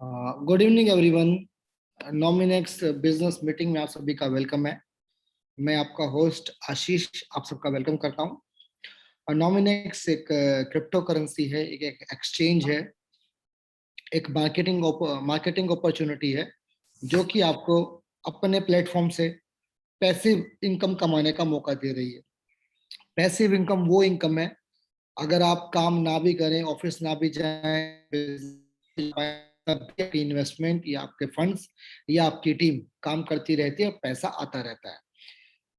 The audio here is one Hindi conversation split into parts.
Good evening everyone. नॉमिनेक्स बिजनेस मीटिंग में आप सभी का वेलकम है। मैं आपका होस्ट आशीष आप सबका वेलकम करता हूं। और नॉमिनेक्स एक क्रिप्टो करेंसी है, एक एक्सचेंज है, एक मार्केटिंग अपॉर्चुनिटी है जो कि आपको अपने प्लेटफॉर्म से पैसिव इनकम कमाने का मौका दे रही है। पैसिव इनकम वो इनकम है, अगर आप काम ना भी करें, ऑफिस ना भी जाएं, तब भी आपकी इन्वेस्टमेंट या आपके फंड्स या आपकी टीम काम करती रहती है और पैसा आता रहता है।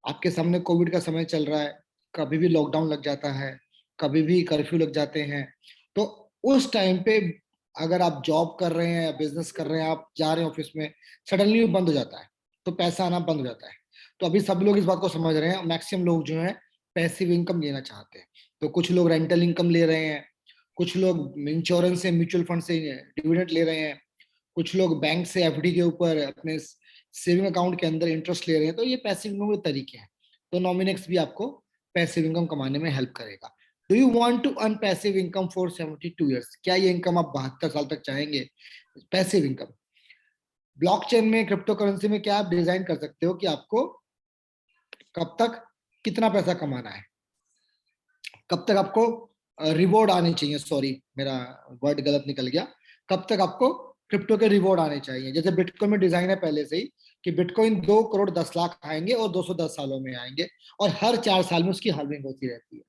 आपके सामने कोविड का समय चल रहा है, कभी भी लॉकडाउन लग जाता है, कभी भी कर्फ्यू लग जाते हैं। तो उस टाइम पे अगर आप जॉब कर रहे हैं या बिजनेस कर रहे हैं, आप जा रहे हैं ऑफिस में, सडनली वो बंद हो जाता है तो पैसा आना बंद हो जाता है। तो अभी सब लोग इस बात को समझ रहे हैं, मैक्सिमम लोग जो हैं पैसिव इनकम लेना चाहते हैं। तो कुछ लोग रेंटल इनकम ले रहे हैं, कुछ लोग इंश्योरेंस से, म्यूचुअल फंड से डिविडेंड ले रहे हैं, कुछ लोग बैंक से एफडी के ऊपर अपने सेविंग अकाउंट के अंदर इंटरेस्ट ले रहे हैं। तो ये पैसिव इनकम के तरीके हैं। तो नॉमिनेक्स भी आपको पैसिव इनकम कमाने में हेल्प करेगा। Do you want to earn passive income for 72 years? क्या ये इनकम आप 72 साल तक चाहेंगे? पैसिव इनकम ब्लॉकचेन में, क्रिप्टो करेंसी में क्या आप डिजाइन कर सकते हो कि आपको कब तक कितना पैसा कमाना है, कब तक आपको रिवॉर्ड आने चाहिए। सॉरी, मेरा वर्ड गलत निकल गया। कब तक आपको क्रिप्टो के रिवॉर्ड आने चाहिए। जैसे बिटकॉइन में डिजाइन है पहले से ही कि बिटकॉइन 2 करोड़ 10 लाख आएंगे और 210 सालों में आएंगे, और हर 4 साल में उसकी हाल्विंग होती रहती है।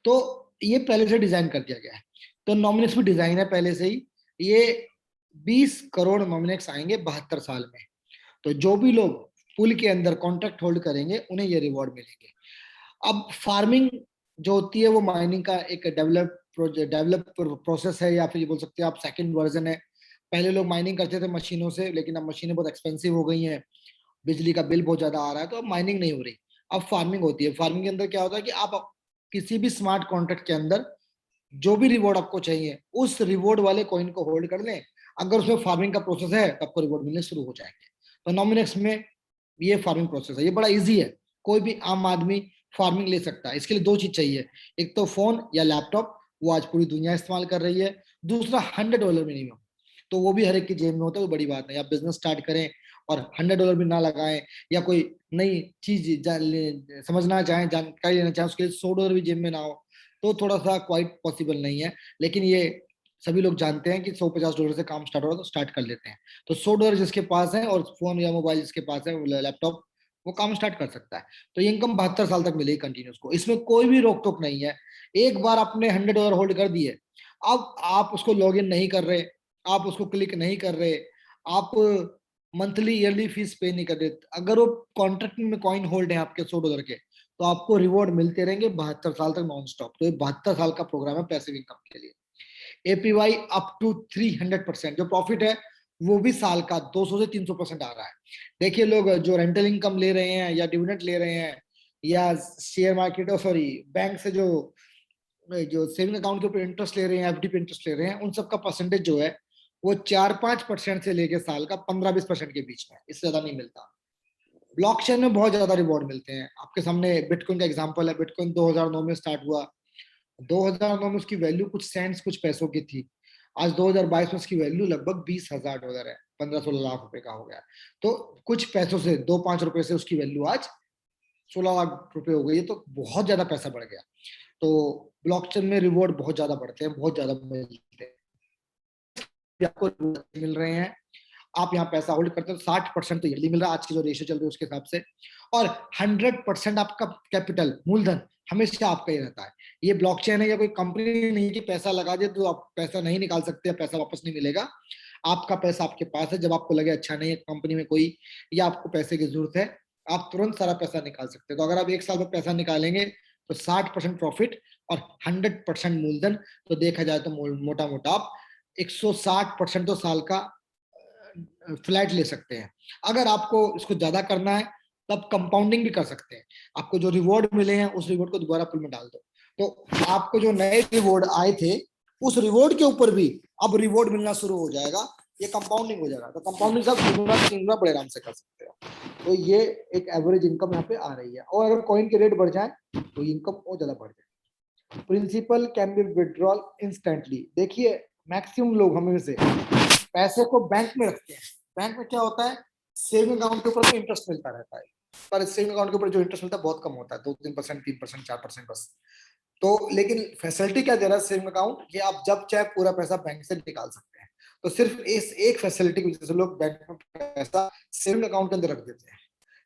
तो ये पहले से डिजाइन कर दिया गया है। तो नॉमिनेक्स भी डिजाइन है पहले से ही। ये 20 करोड़ नॉमिनेक्स आएंगे 72 साल में। तो जो भी लोग पुल के अंदर कॉन्ट्रैक्ट होल्ड करेंगे उन्हें ये रिवॉर्ड मिलेंगे। अब फार्मिंग जो होती है वो माइनिंग का एक डेवलप प्रोसेस है, या फिर ये बोल सकते हैं आप सेकंड वर्जन है। पहले लोग माइनिंग करते थे मशीनों से, लेकिन अब मशीनें बहुत एक्सपेंसिव हो गई हैं, बिजली का बिल बहुत ज्यादा आ रहा है, तो अब माइनिंग नहीं हो रही, अब फार्मिंग होती है। फार्मिंग के अंदर क्या होता है कि आप किसी भी स्मार्ट कॉन्ट्रैक्ट के अंदर जो भी रिवॉर्ड आपको चाहिए उस रिवॉर्ड वाले कॉइन को होल्ड कर लें। अगर उसमें फार्मिंग का प्रोसेस है तो आपको रिवॉर्ड मिलने शुरू हो जाएंगे। तो नॉमिनेक्स में ये फार्मिंग प्रोसेस है, ये बड़ा इजी है। कोई भी आम आदमी फार्मिंग ले सकता है। इसके लिए 2 चीज चाहिए, एक तो फोन या लैपटॉप, वो आज पूरी दुनिया इस्तेमाल कर रही है। दूसरा $100 मिनिमम, तो वो भी हर एक की जेब में होता है, वो बड़ी बात नहीं। आप बिजनेस स्टार्ट करें और $100 भी ना लगाएं, या कोई नई चीज समझना चाहें, जानकारी लेना चाहें, उसके लिए $100 भी जेब में ना हो, तो थोड़ा सा क्वाइट पॉसिबल नहीं है। लेकिन ये सभी लोग जानते हैं कि $150 से काम स्टार्ट हो रहा है तो स्टार्ट कर लेते हैं। तो $100 जिसके पास है और फोन या मोबाइल जिसके पास है, लैपटॉप, वो काम स्टार्ट कर सकता है। तो ये इनकम 72 साल तक मिलेगी कंटिन्यूस को, इसमें कोई भी रोक टोक नहीं है। एक बार आपने $100 होल्ड कर दिए, अब आप उसको लॉग इन नहीं कर रहे, आप उसको क्लिक नहीं कर रहे, आप मंथली ईयरली फीस पे नहीं कर रहे, अगर वो कॉन्ट्रैक्ट में कॉइन होल्ड है आपके $100 के, तो आपको रिवॉर्ड मिलते रहेंगे 72 साल तक नॉन स्टॉप। तो ये 72 साल का प्रोग्राम है पैसिव इनकम के लिए। एपीवाई अप टू 300%, जो प्रॉफिट है वो भी साल का 200 से 300% आ रहा है। देखिए, लोग जो रेंटल इनकम ले रहे हैं या डिविडेंड ले रहे हैं, या शेयर मार्केट और सॉरी बैंक से जो जो सेविंग अकाउंट के ऊपर इंटरेस्ट ले रहे हैं, एफडी पे इंटरेस्ट ले रहे हैं, उन सबका परसेंटेज जो है वो 4-5% से लेके साल का 15-20% के बीच में, इससे ज्यादा नहीं मिलता। ब्लॉकचेन में बहुत ज्यादा रिवॉर्ड मिलते हैं। आपके सामने बिटकॉइन का एग्जांपल है। बिटकॉइन 2009 में स्टार्ट हुआ, 2009 में उसकी वैल्यू कुछ सेंट्स कुछ पैसों की थी। आज 2022 में उसकी वैल्यू लगभग $20,000 है, 15-16 लाख रुपए का हो गया। तो कुछ पैसों से, 2-5 रुपए से उसकी वैल्यू आज 16 लाख रुपए हो गई है। तो बहुत ज्यादा पैसा बढ़ गया। तो ब्लॉकचेन में रिवॉर्ड बहुत ज्यादा बढ़ते हैं, बहुत ज्यादा मिलते हैं, आपको मिल रहे हैं। आप यहाँ पैसा होल्ड करते हो 60% तो ईयरली मिल रहा है आज की जो रेशियो चल रही है उसके हिसाब से, और 100% आपका कैपिटल, मूलधन हमेशा आपका ही रहता है। ये ब्लॉकचेन है या कोई कंपनी नहीं कि पैसा लगा दे तो आप पैसा नहीं निकाल सकते, पैसा वापस नहीं मिलेगा। आपका पैसा आपके पास है, जब आपको लगे अच्छा नहीं है कंपनी में कोई, या आपको पैसे की जरूरत है, आप तुरंत सारा पैसा निकाल सकते हैं। तो अगर आप 1 साल में पैसा निकालेंगे तो 60% प्रॉफिट और 100% मूलधन, तो देखा जाए तो मोटा मोटा आप 160% तो साल का फ्लैट ले सकते हैं। अगर आपको इसको ज्यादा करना है तब कंपाउंडिंग भी कर सकते हैं। आपको जो रिवॉर्ड मिले हैं उस रिवॉर्ड को दोबारा पुल में डाल दो, तो आपको जो नए रिवॉर्ड आए थे उस रिवॉर्ड के ऊपर भी अब रिवॉर्ड मिलना शुरू हो जाएगा। ये कंपाउंडिंग हो जाएगा। तो कंपाउंडिंग सब 2 गुना 3 गुना बड़े आराम से कर सकते हो। तो ये एक एवरेज इनकम यहाँ पे आ रही है। और अगर कॉइन के रेट बढ़ जाए तो इनकम और ज्यादा बढ़ जाए। Principal can be withdrawal instantly. देखिए, मैक्सिमम लोग हमें से पैसे को बैंक में रखते हैं। बैंक में क्या होता है, सेविंग अकाउंट के ऊपर इंटरेस्ट मिलता रहता है, पर सेविंग अकाउंट के ऊपर जो इंटरेस्ट मिलता है बहुत कम होता है, 2-3%, 3%, 4% बस। तो लेकिन फैसिलिटी क्या दे रहा है सेविंग अकाउंट, कि आप जब चाहे पूरा पैसा बैंक से निकाल सकते हैं। तो सिर्फ इस एक फैसिलिटी की वजह से लोग बैंक में पैसा सेविंग अकाउंट के अंदर रख देते हैं।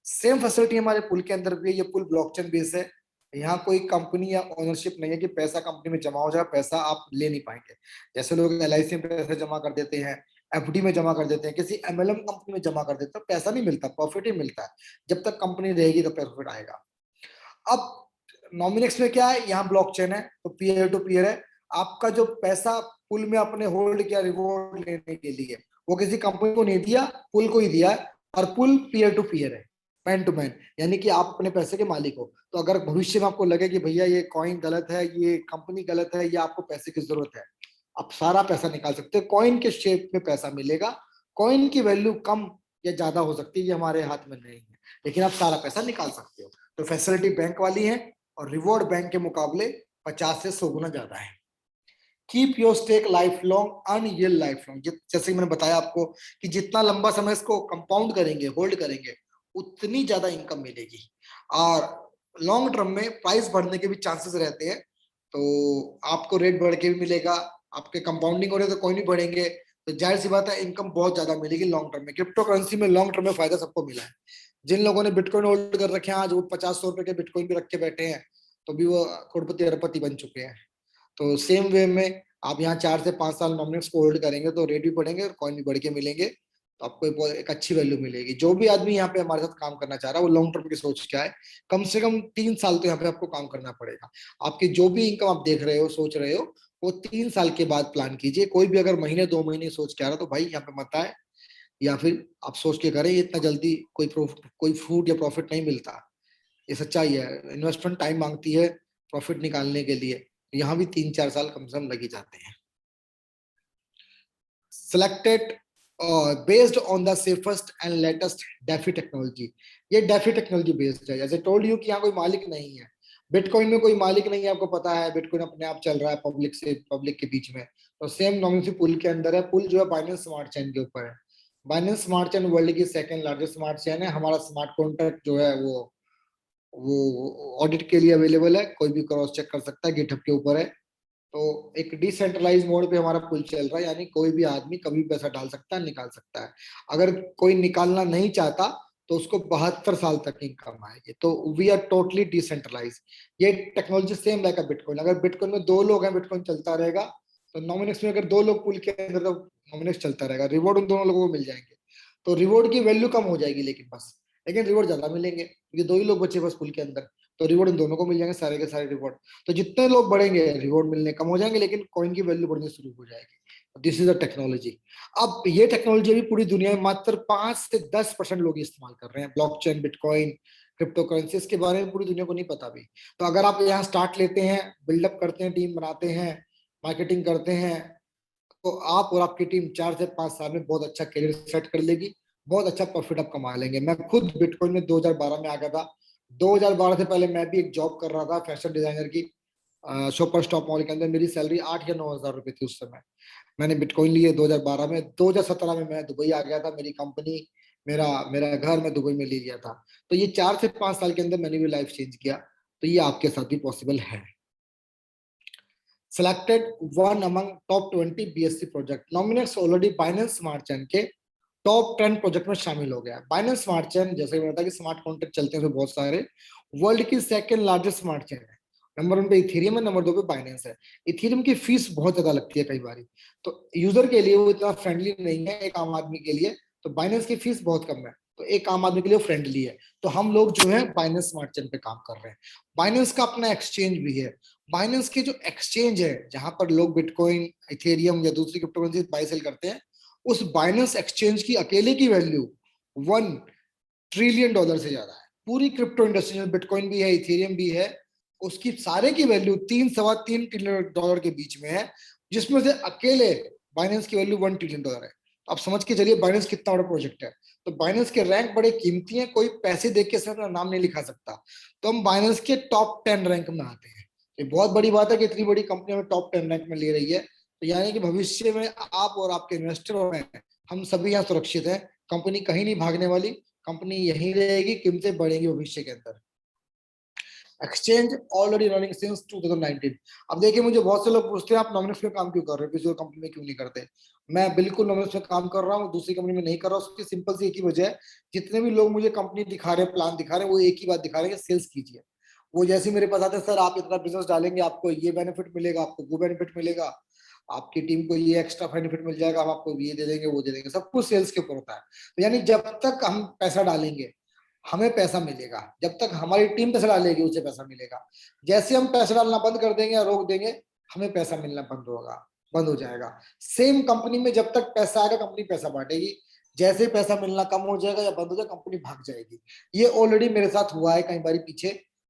सेम फैसिलिटी हमारे पुल के अंदर भी है। ये पुल ब्लॉकचेन बेस है। यहाँ कोई कंपनी या ओनरशिप नहीं है कि पैसा कंपनी में जमा हो जाए, पैसा आप ले नहीं पाएंगे। जैसे लोग LIC में पैसा जमा कर देते हैं, FD में जमा कर देते हैं, किसी MLM कंपनी में जमा कर देते हैं, पैसा नहीं मिलता, प्रॉफिट ही मिलता है। जब तक कंपनी रहेगी तब प्रॉफिट आएगा। अब नॉमिनेक्स में क्या है, यहाँ ब्लॉकचेन है, तो पीयर टू पीयर है। आपका जो पैसा पुल में आपने होल्ड किया रिवॉर्ड लेने के लिए, वो किसी कंपनी को नहीं दिया, पुल को ही दिया है। और पुल पीयर टू पीयर है, मैन टू मैन, यानी कि आप अपने पैसे के मालिक हो। तो अगर भविष्य में आपको लगे कि भैया ये कॉइन गलत है, ये कंपनी गलत है, या आपको पैसे की जरूरत है, आप सारा पैसा निकाल सकते हो। कॉइन के शेप में पैसा मिलेगा। कॉइन की वैल्यू कम या ज्यादा हो सकती है, ये हमारे हाथ में नहीं है, लेकिन आप सारा पैसा निकाल सकते हो। तो फैसिलिटी बैंक वाली है, और रिवॉर्ड बैंक के मुकाबले 50 से 100 गुना ज्यादा है। Keep your stake life long, earn ये लाइफ लॉन्ग। जैसे मैंने बताया आपको कि जितना लंबा समय इसको कंपाउंड करेंगे, होल्ड करेंगे, उतनी ज्यादा इनकम मिलेगी। और लॉन्ग टर्म में प्राइस बढ़ने के भी चांसेस रहते हैं, तो आपको रेट बढ़ के भी मिलेगा। आपके कंपाउंडिंग हो रहे तो कोई नहीं बढ़ेंगे, तो जाहिर सी बात है इनकम बहुत ज्यादा मिलेगी लॉन्ग टर्म में। क्रिप्टो करेंसी में लॉन्ग टर्म में फायदा सबको मिला है। जिन लोगों ने बिटकॉइन होल्ड कर रखे हैं, आज वो 50-100 रुपए के बिटकॉइन भी रख के बैठे हैं, तो भी वो करोड़पति अरबपति बन चुके हैं। तो सेम वे में आप यहाँ 4 से 5 साल नॉमिनेट्स को होल्ड करेंगे तो रेट भी बढ़ेंगे और कॉइन भी बढ़ के मिलेंगे, तो आपको एक अच्छी वैल्यू मिलेगी। जो भी आदमी यहाँ पे हमारे साथ काम करना चाह रहा है, वो लॉन्ग टर्म की सोच क्या है, कम से कम 3 साल तो यहाँ पे आपको काम करना पड़ेगा। आपकी जो भी इनकम आप देख रहे हो, सोच रहे हो, वो 3 साल के बाद प्लान कीजिए। कोई भी अगर महीने 2 महीने सोच के आ रहा है तो भाई यहाँ पे मत आए, या फिर आप सोच के करें। इतना जल्दी कोई फ्रूट या प्रॉफिट नहीं मिलता, ये सच्चाई है। इन्वेस्टमेंट टाइम मांगती है प्रॉफिट निकालने के लिए, यहाँ भी 3-4 साल कम से कम लग ही जाते हैं। Selected based on the safest and latest DeFi technology. ये DeFi टेक्नोलॉजी बेस्ड है। जैसे टोल्ड यू कि यहाँ कोई मालिक नहीं है, बिटकॉइन में कोई मालिक नहीं है, आपको पता है बिटकॉइन अपने आप चल रहा है पब्लिक के बीच में। तो सेम नॉमिनेसी पुल के अंदर है। पुल जो है बाइनेंस स्मार्ट चेन के ऊपर है। बाइनेंस स्मार्ट चेन वर्ल्ड की सेकंड लार्जेस्ट स्मार्ट चेन है। हमारा स्मार्ट कॉन्ट्रैक्ट जो है वो ऑडिट के लिए अवेलेबल है, कोई भी क्रॉस चेक कर सकता है, गिटहब के ऊपर है। तो एक डिसेंट्रलाइज मोड पे हमारा पुल चल रहा है, यानी कोई भी आदमी कभी पैसा डाल सकता है, निकाल सकता है। अगर कोई निकालना नहीं चाहता तो उसको 72 साल तक इनकम आएगी। तो वी आर टोटली डिसेंट्रलाइज। ये टेक्नोलॉजी सेम लाइक बिटकॉइन। अगर बिटकॉइन में 2 लोग हैं, बिटकॉइन चलता रहेगा। तो नॉमिनेक्स में अगर 2 लोग पुल के अंदर, तो नॉमिनेक्स चलता रहेगा, रिवॉर्ड उन दोनों लोगों को मिल जाएंगे। तो रिवॉर्ड की वैल्यू कम हो जाएगी, लेकिन रिवॉर्ड ज्यादा मिलेंगे, क्योंकि 2 ही लोग बचे बस पुल के अंदर। तो रिवॉर्ड इन दोनों को मिल जाएंगे, सारे के सारे रिवॉर्ड। तो जितने लोग बढ़ेंगे रिवॉर्ड मिलने कम हो जाएंगे, लेकिन कॉइन की वैल्यू बढ़नी शुरू हो जाएगी। This is a technology. अब ये टेक्नोलॉजी अभी पूरी दुनिया में मात्र 5 से 10% लोग इस्तेमाल कर रहे हैं। ब्लॉकचेन, बिटकॉइन, क्रिप्टो करेंसी, इसके बारे में पूरी दुनिया को नहीं पता अभी। तो अगर आप यहाँ स्टार्ट लेते हैं, बिल्डअप करते हैं, टीम बनाते हैं, मार्केटिंग करते हैं, तो आप और आपकी टीम 4 से 5 साल में बहुत अच्छा करियर सेट कर लेगी, बहुत अच्छा प्रॉफिट आप कमा लेंगे। मैं खुद बिटकॉइन में 2012 में आ गया था। 2012 से पहले मैं भी एक जॉब कर रहा था फैशन डिजाइनर की, सुपर स्टॉप मॉल के अंदर। मेरी सैलरी 8 या 9 हजार रुपए थी उस समय। मैंने बिटकॉइन लिए 2012 में। 2017 में मैं दुबई आ गया था। मेरी कंपनी, मेरा मेरा घर मैं दुबई में ले लिया था। तो ये 4 से 5 साल के अंदर मैंने भी लाइफ चेंज किया। तो ये आपके साथ भी पॉसिबल है। Selected one among top 20 BSC project. Nominates already Binance smart chain के टॉप 10 प्रोजेक्ट में शामिल हो गया। बाइनेंस स्मार्ट चेन, जैसे मैंने बताया कि स्मार्ट कॉन्ट्रैक्ट चलते हैं बहुत सारे, वर्ल्ड की सेकंड लार्जेस्ट स्मार्ट चेन है। नंबर 1 पे इथेरियम है, नंबर 2 पे बाइनेंस है। इथेरियम की फीस बहुत ज्यादा लगती है कई बार, तो यूजर के लिए वो इतना फ्रेंडली नहीं है एक आम आदमी के लिए। तो बाइनेंस की फीस बहुत कम है, तो एक आम आदमी के लिए फ्रेंडली है। तो हम लोग जो है बाइनेंस स्मार्ट चेन पे काम कर रहे हैं। बाइनेंस का अपना एक्सचेंज भी है। बाइनेंस के जो एक्सचेंज है, जहां पर लोग बिटकॉइन, इथेरियम या दूसरी क्रिप्टो करेंसी बाय सेल करते हैं, उस बाइनेंस एक्सचेंज की अकेले की वैल्यू $1 ट्रिलियन से ज्यादा है। पूरी क्रिप्टो इंडस्ट्री में बिटकॉइन भी है, इथेरियम भी है, उसकी सारे की वैल्यू 3-3.25 ट्रिलियन के बीच में है, जिसमें से अकेले बाइनेंस की वैल्यू $1 ट्रिलियन है। तो आप समझ के चलिए बाइनेंस कितना बड़ा प्रोजेक्ट है। तो बाइनेंस के रैंक बड़े कीमती हैं, कोई पैसे देख के अपना नाम नहीं लिखा सकता। तो हम बाइनेंस के टॉप 10 रैंक में आते हैं। ये बहुत बड़ी बात है कि इतनी बड़ी कंपनी हमें टॉप 10 रैंक में ले रही है। तो यानी कि भविष्य में आप और आपके इन्वेस्टर और मैं, हम सभी यहाँ सुरक्षित हैं। कंपनी कहीं नहीं भागने वाली, कंपनी यहीं रहेगी, कीमतें बढ़ेंगी भविष्य के अंदर। Exchange already running since 2019। अब देखिए, मुझे बहुत से लोग पूछते हैं आप नॉमिनेक्स में काम क्यों कर रहे हो, किसी और कंपनी में क्यों नहीं करते। मैं बिल्कुल नॉमिनेक्स में काम कर रहा हूँ, दूसरी कंपनी में नहीं कर रहा हूँ। उसकी सिंपल सी एक ही वजह है, जितने भी लोग मुझे कंपनी दिखा रहे हैं, प्लान दिखा रहे हैं, वो एक ही बात दिखा रहे हैं, सेल्स कीजिए। वो जैसे मेरे पास आते हैं, सर आप इतना बिजनेस डालेंगे, आपको ये बेनिफिट मिलेगा, आपको वो बेनिफिट मिलेगा, आपकी टीम को ये एक्स्ट्रा बेनिफिट मिल जाएगा, हम आपको ये दे देंगे, वो दे देंगे, सब कुछ सेल्स के ऊपर होता है। तो यानी जब तक हम पैसा डालेंगे हमें पैसा मिलेगा, जब तक हमारी टीम पैसा डालेगी उसे पैसा मिलेगा। जैसे हम पैसा डालना बंद कर देंगे या रोक देंगे, हमें पैसा मिलना बंद हो जाएगा। सेम कंपनी में जब तक पैसा आएगा कंपनी पैसा बांटेगी, जैसे ही पैसा मिलना कम हो जाएगा या बंद हो जाएगा कंपनी भाग जाएगी। ये ऑलरेडी मेरे साथ हुआ है कई बार पीछे,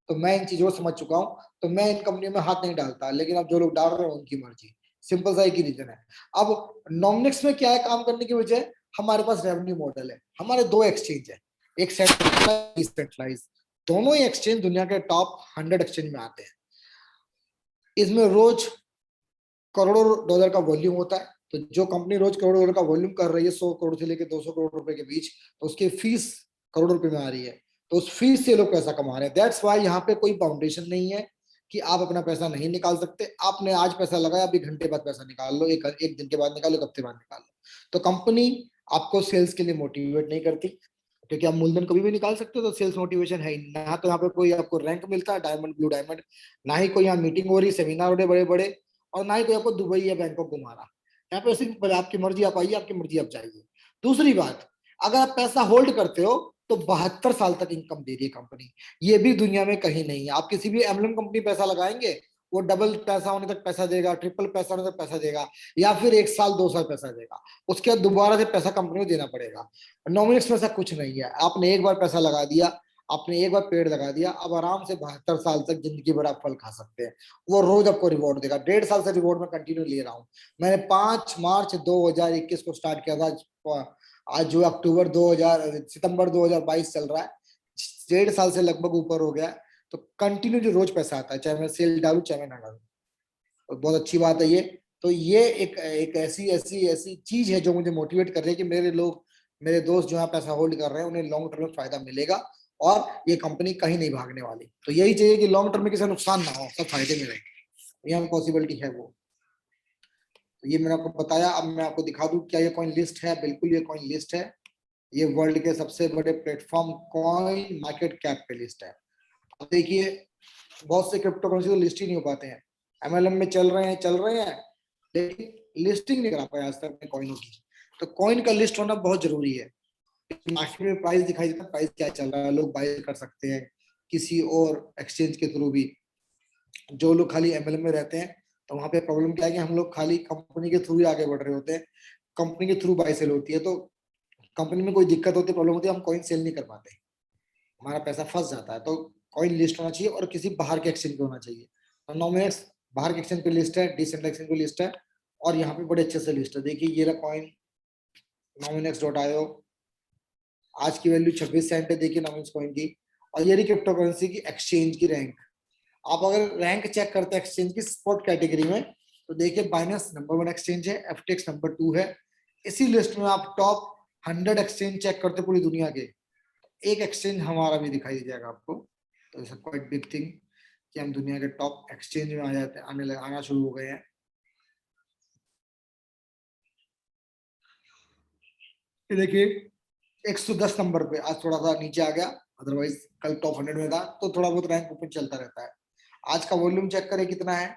तो मैं इन चीजों को समझ चुका हूँ। तो मैं इन कंपनियों में हाथ नहीं डालता, लेकिन अब जो लोग डाल रहे हैं उनकी मर्जी। सिंपल सा एक ही रीजन है। अब नॉमिनेक्स में क्या है काम करने की वजह, हमारे पास रेवेन्यू मॉडल है, हमारे दो एक्सचेंज है, एक सेंट्रलाइज। दोनों ही एक्सचेंज दुनिया के टॉप 100 एक्सचेंज में आते हैं। इसमें रोज करोड़ों डॉलर का वॉल्यूम होता है। तो जो कंपनी रोज करोड़ों डॉलर का वॉल्यूम कर रही है, 100 करोड़ से लेकर 200 करोड़ रुपए के बीच, तो उसकी फीस करोड़ रुपए में आ रही है। तो उस फीस से लोग पैसा कमा रहे हैं। दैट्स वाई यहाँ पे कोई फाउंडेशन नहीं है कि आप अपना पैसा नहीं निकाल सकते। आपने आज पैसा लगाया, अभी घंटे बाद पैसा निकाल लो, एक दिन के बाद निकालो, एक हफ्ते बाद निकाल लो। तो कंपनी आपको सेल्स के लिए मोटिवेट नहीं करती, क्योंकि आप मूलधन कभी भी निकाल सकते हो। तो सेल्स मोटिवेशन है ही ना। तो यहाँ पे कोई आपको रैंक मिलता है डायमंड ब्लू डायमंड, ना ही कोई यहाँ मीटिंग हो रही, सेमिनार हो रहे बड़े बड़े, और ना ही कोई आपको दुबई या बैंकॉक घुमा रहा। यहाँ पे सिर्फ आपकी मर्जी आप आइए, आपकी मर्जी आप जाइए। दूसरी बात, अगर आप पैसा होल्ड करते हो तो 72 साल तक इनकम दे रही है कंपनी। ये भी दुनिया में कहीं नहीं है। आप किसी भी एमएलएम कंपनी पैसा लगाएंगे, वो डबल पैसा होने तक पैसा देगा, ट्रिपल पैसा होने तक पैसा देगा, या फिर 1 साल 2 साल पैसा देगा, उसके बाद दोबारा से पैसा कंपनी को देना पड़ेगा। नॉमिनेक्स में ऐसा कुछ नहीं है। आपने एक बार पैसा लगा दिया, आपने एक बार पेड़ लगा दिया, अब आराम से 72 साल तक जिंदगी भर आप फल खा सकते हैं। वो रोज आपको रिवॉर्ड देगा। 1.5 साल से रिवॉर्ड में कंटिन्यू ले रहा हूँ। मैंने 5 मार्च 2021 को स्टार्ट किया था। आज जो अक्टूबर 2000 सितंबर 2022 चल रहा है, 1.5 साल से लगभग ऊपर हो गया। तो कंटिन्यू जो रोज पैसा आता है, चाहे मैं सेल डालू चाहे मैं ना डालू, तो बहुत अच्छी बात है ये। तो ये एक ऐसी ऐसी ऐसी चीज है जो मुझे मोटिवेट कर रही है कि मेरे दोस्त जो यहाँ पैसा होल्ड कर रहे हैं उन्हें लॉन्ग टर्म में फायदा मिलेगा, और ये कंपनी कहीं नहीं भागने वाली। तो यही चाहिए कि लॉन्ग टर्म में किसी नुकसान ना हो, सब फायदे में रहे। यहाँ पॉसिबिलिटी है वो। तो ये मैंने आपको बताया। अब मैं आपको दिखा दूं क्या ये कॉइन लिस्ट है। बिल्कुल ये कॉइन लिस्ट है। ये वर्ल्ड के सबसे बड़े प्लेटफॉर्म कॉइन मार्केट कैप पे लिस्ट है। अब देखिए, बहुत से क्रिप्टो करेंसी तो लिस्ट ही नहीं हो पाते हैं। एमएलएम में चल रहे हैं, लेकिन लिस्टिंग नहीं करा पाए आज तक कॉइनों की। तो कॉइन का लिस्ट होना बहुत जरूरी है। मार्केट में प्राइस दिखाई देता है, प्राइस क्या चल रहा है, लोग बाय कर सकते हैं किसी और एक्सचेंज के थ्रू भी। जो लोग खाली एमएलएम में रहते हैं, तो वहां पे प्रॉब्लम क्या है कि हम लोग खाली कंपनी के थ्रू ही आगे बढ़ रहे होते हैं। कंपनी के थ्रू बाय सेल होती है, तो कंपनी में कोई दिक्कत होती है, प्रॉब्लम होती है, हम कॉइन सेल नहीं कर पाते, हमारा पैसा फंस जाता है। तो कॉइन लिस्ट होना चाहिए, और किसी बाहर के एक्सचेंज पे होना चाहिए। तो नॉमिनेक्स बाहर के एक्सचेंज पे लिस्ट है, डिसेंट्रल एक्सचेंज पे लिस्ट है, और यहाँ पे बड़े अच्छे से लिस्ट है। देखिए ये रहा कॉइन nominex.io। आज की वैल्यू 26 सेंट है, देखिए नॉमिनेक्स कॉइन की। और ये रही क्रिप्टो करेंसी की एक्सचेंज की रैंक। आप अगर रैंक चेक करते हैं एक्सचेंज की स्पॉट कैटेगरी में, तो देखिए बाइनेंस नंबर 1 एक्सचेंज है, एफटीएक्स नंबर 2 है। इसी लिस्ट में आप टॉप 100 एक्सचेंज चेक करते पूरी दुनिया के, एक एक्सचेंज हमारा भी दिखाई दे जाएगा आपको। तो इट्स क्वाइट बिग थिंग कि हम दुनिया के टॉप एक्सचेंज में आ जाते आना शुरू हो गए हैं। ये देखिए 110 नंबर पे आज थोड़ा सा नीचे आ गया, अदरवाइज कल टॉप 100 में था। तो थोड़ा बहुत रैंक ऊपर चलता रहता है। आज का वॉल्यूम चेक करें कितना है।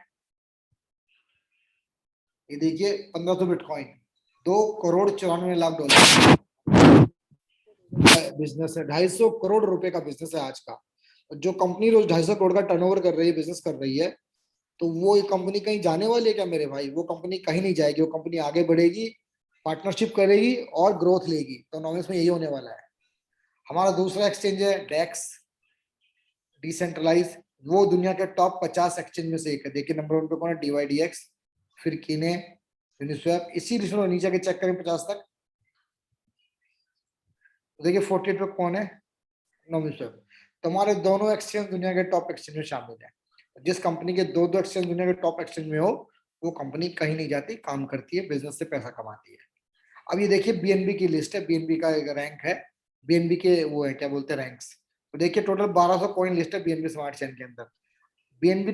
ये देखिए 1500 bitcoin, 2 crore 94 lakh dollar business है। 250 करोड़ रुपए का बिजनेस है आज का। जो कंपनी रोज 250 करोड़ का टर्नओवर कर रही है, बिजनेस कर रही है, तो वो कंपनी कहीं जाने वाली है क्या मेरे भाई? वो कंपनी कहीं नहीं जाएगी, वो कंपनी आगे बढ़ेगी, पार्टनरशिप करेगी और ग्रोथ लेगी। तो नॉमिनेक्स में यही होने वाला है। हमारा दूसरा एक्सचेंज है डेक्स डिसेंट्रलाइज। वो दुनिया के टॉप 50 एक्सचेंज में से एक है। देखिए नंबर 1 पे कौन है? DYDX, फिर किने, यूनिस्वैप। इसी लिस्ट में नीचे के चेक करें 50 तक, तो देखिए 48 पे कौन है? नॉमिस्वैप। तो हमारे दोनों एक्सचेंज दुनिया के टॉप एक्सचेंज में शामिल है। जिस कंपनी के दो दो एक्सचेंज दुनिया के टॉप एक्सचेंज में हो, वो कंपनी कहीं नहीं जाती, काम करती है, बिजनेस से पैसा कमाती है। अब ये देखिए बीएनबी की लिस्ट है, बीएनबी का एक रैंक है, बीएनबी के वो है क्या बोलते हैं रैंक्स। तो देखिए टोटल 1200 कॉइन लिस्ट है बीएनबी स्मार्ट चेन के अंदर। बीएनबी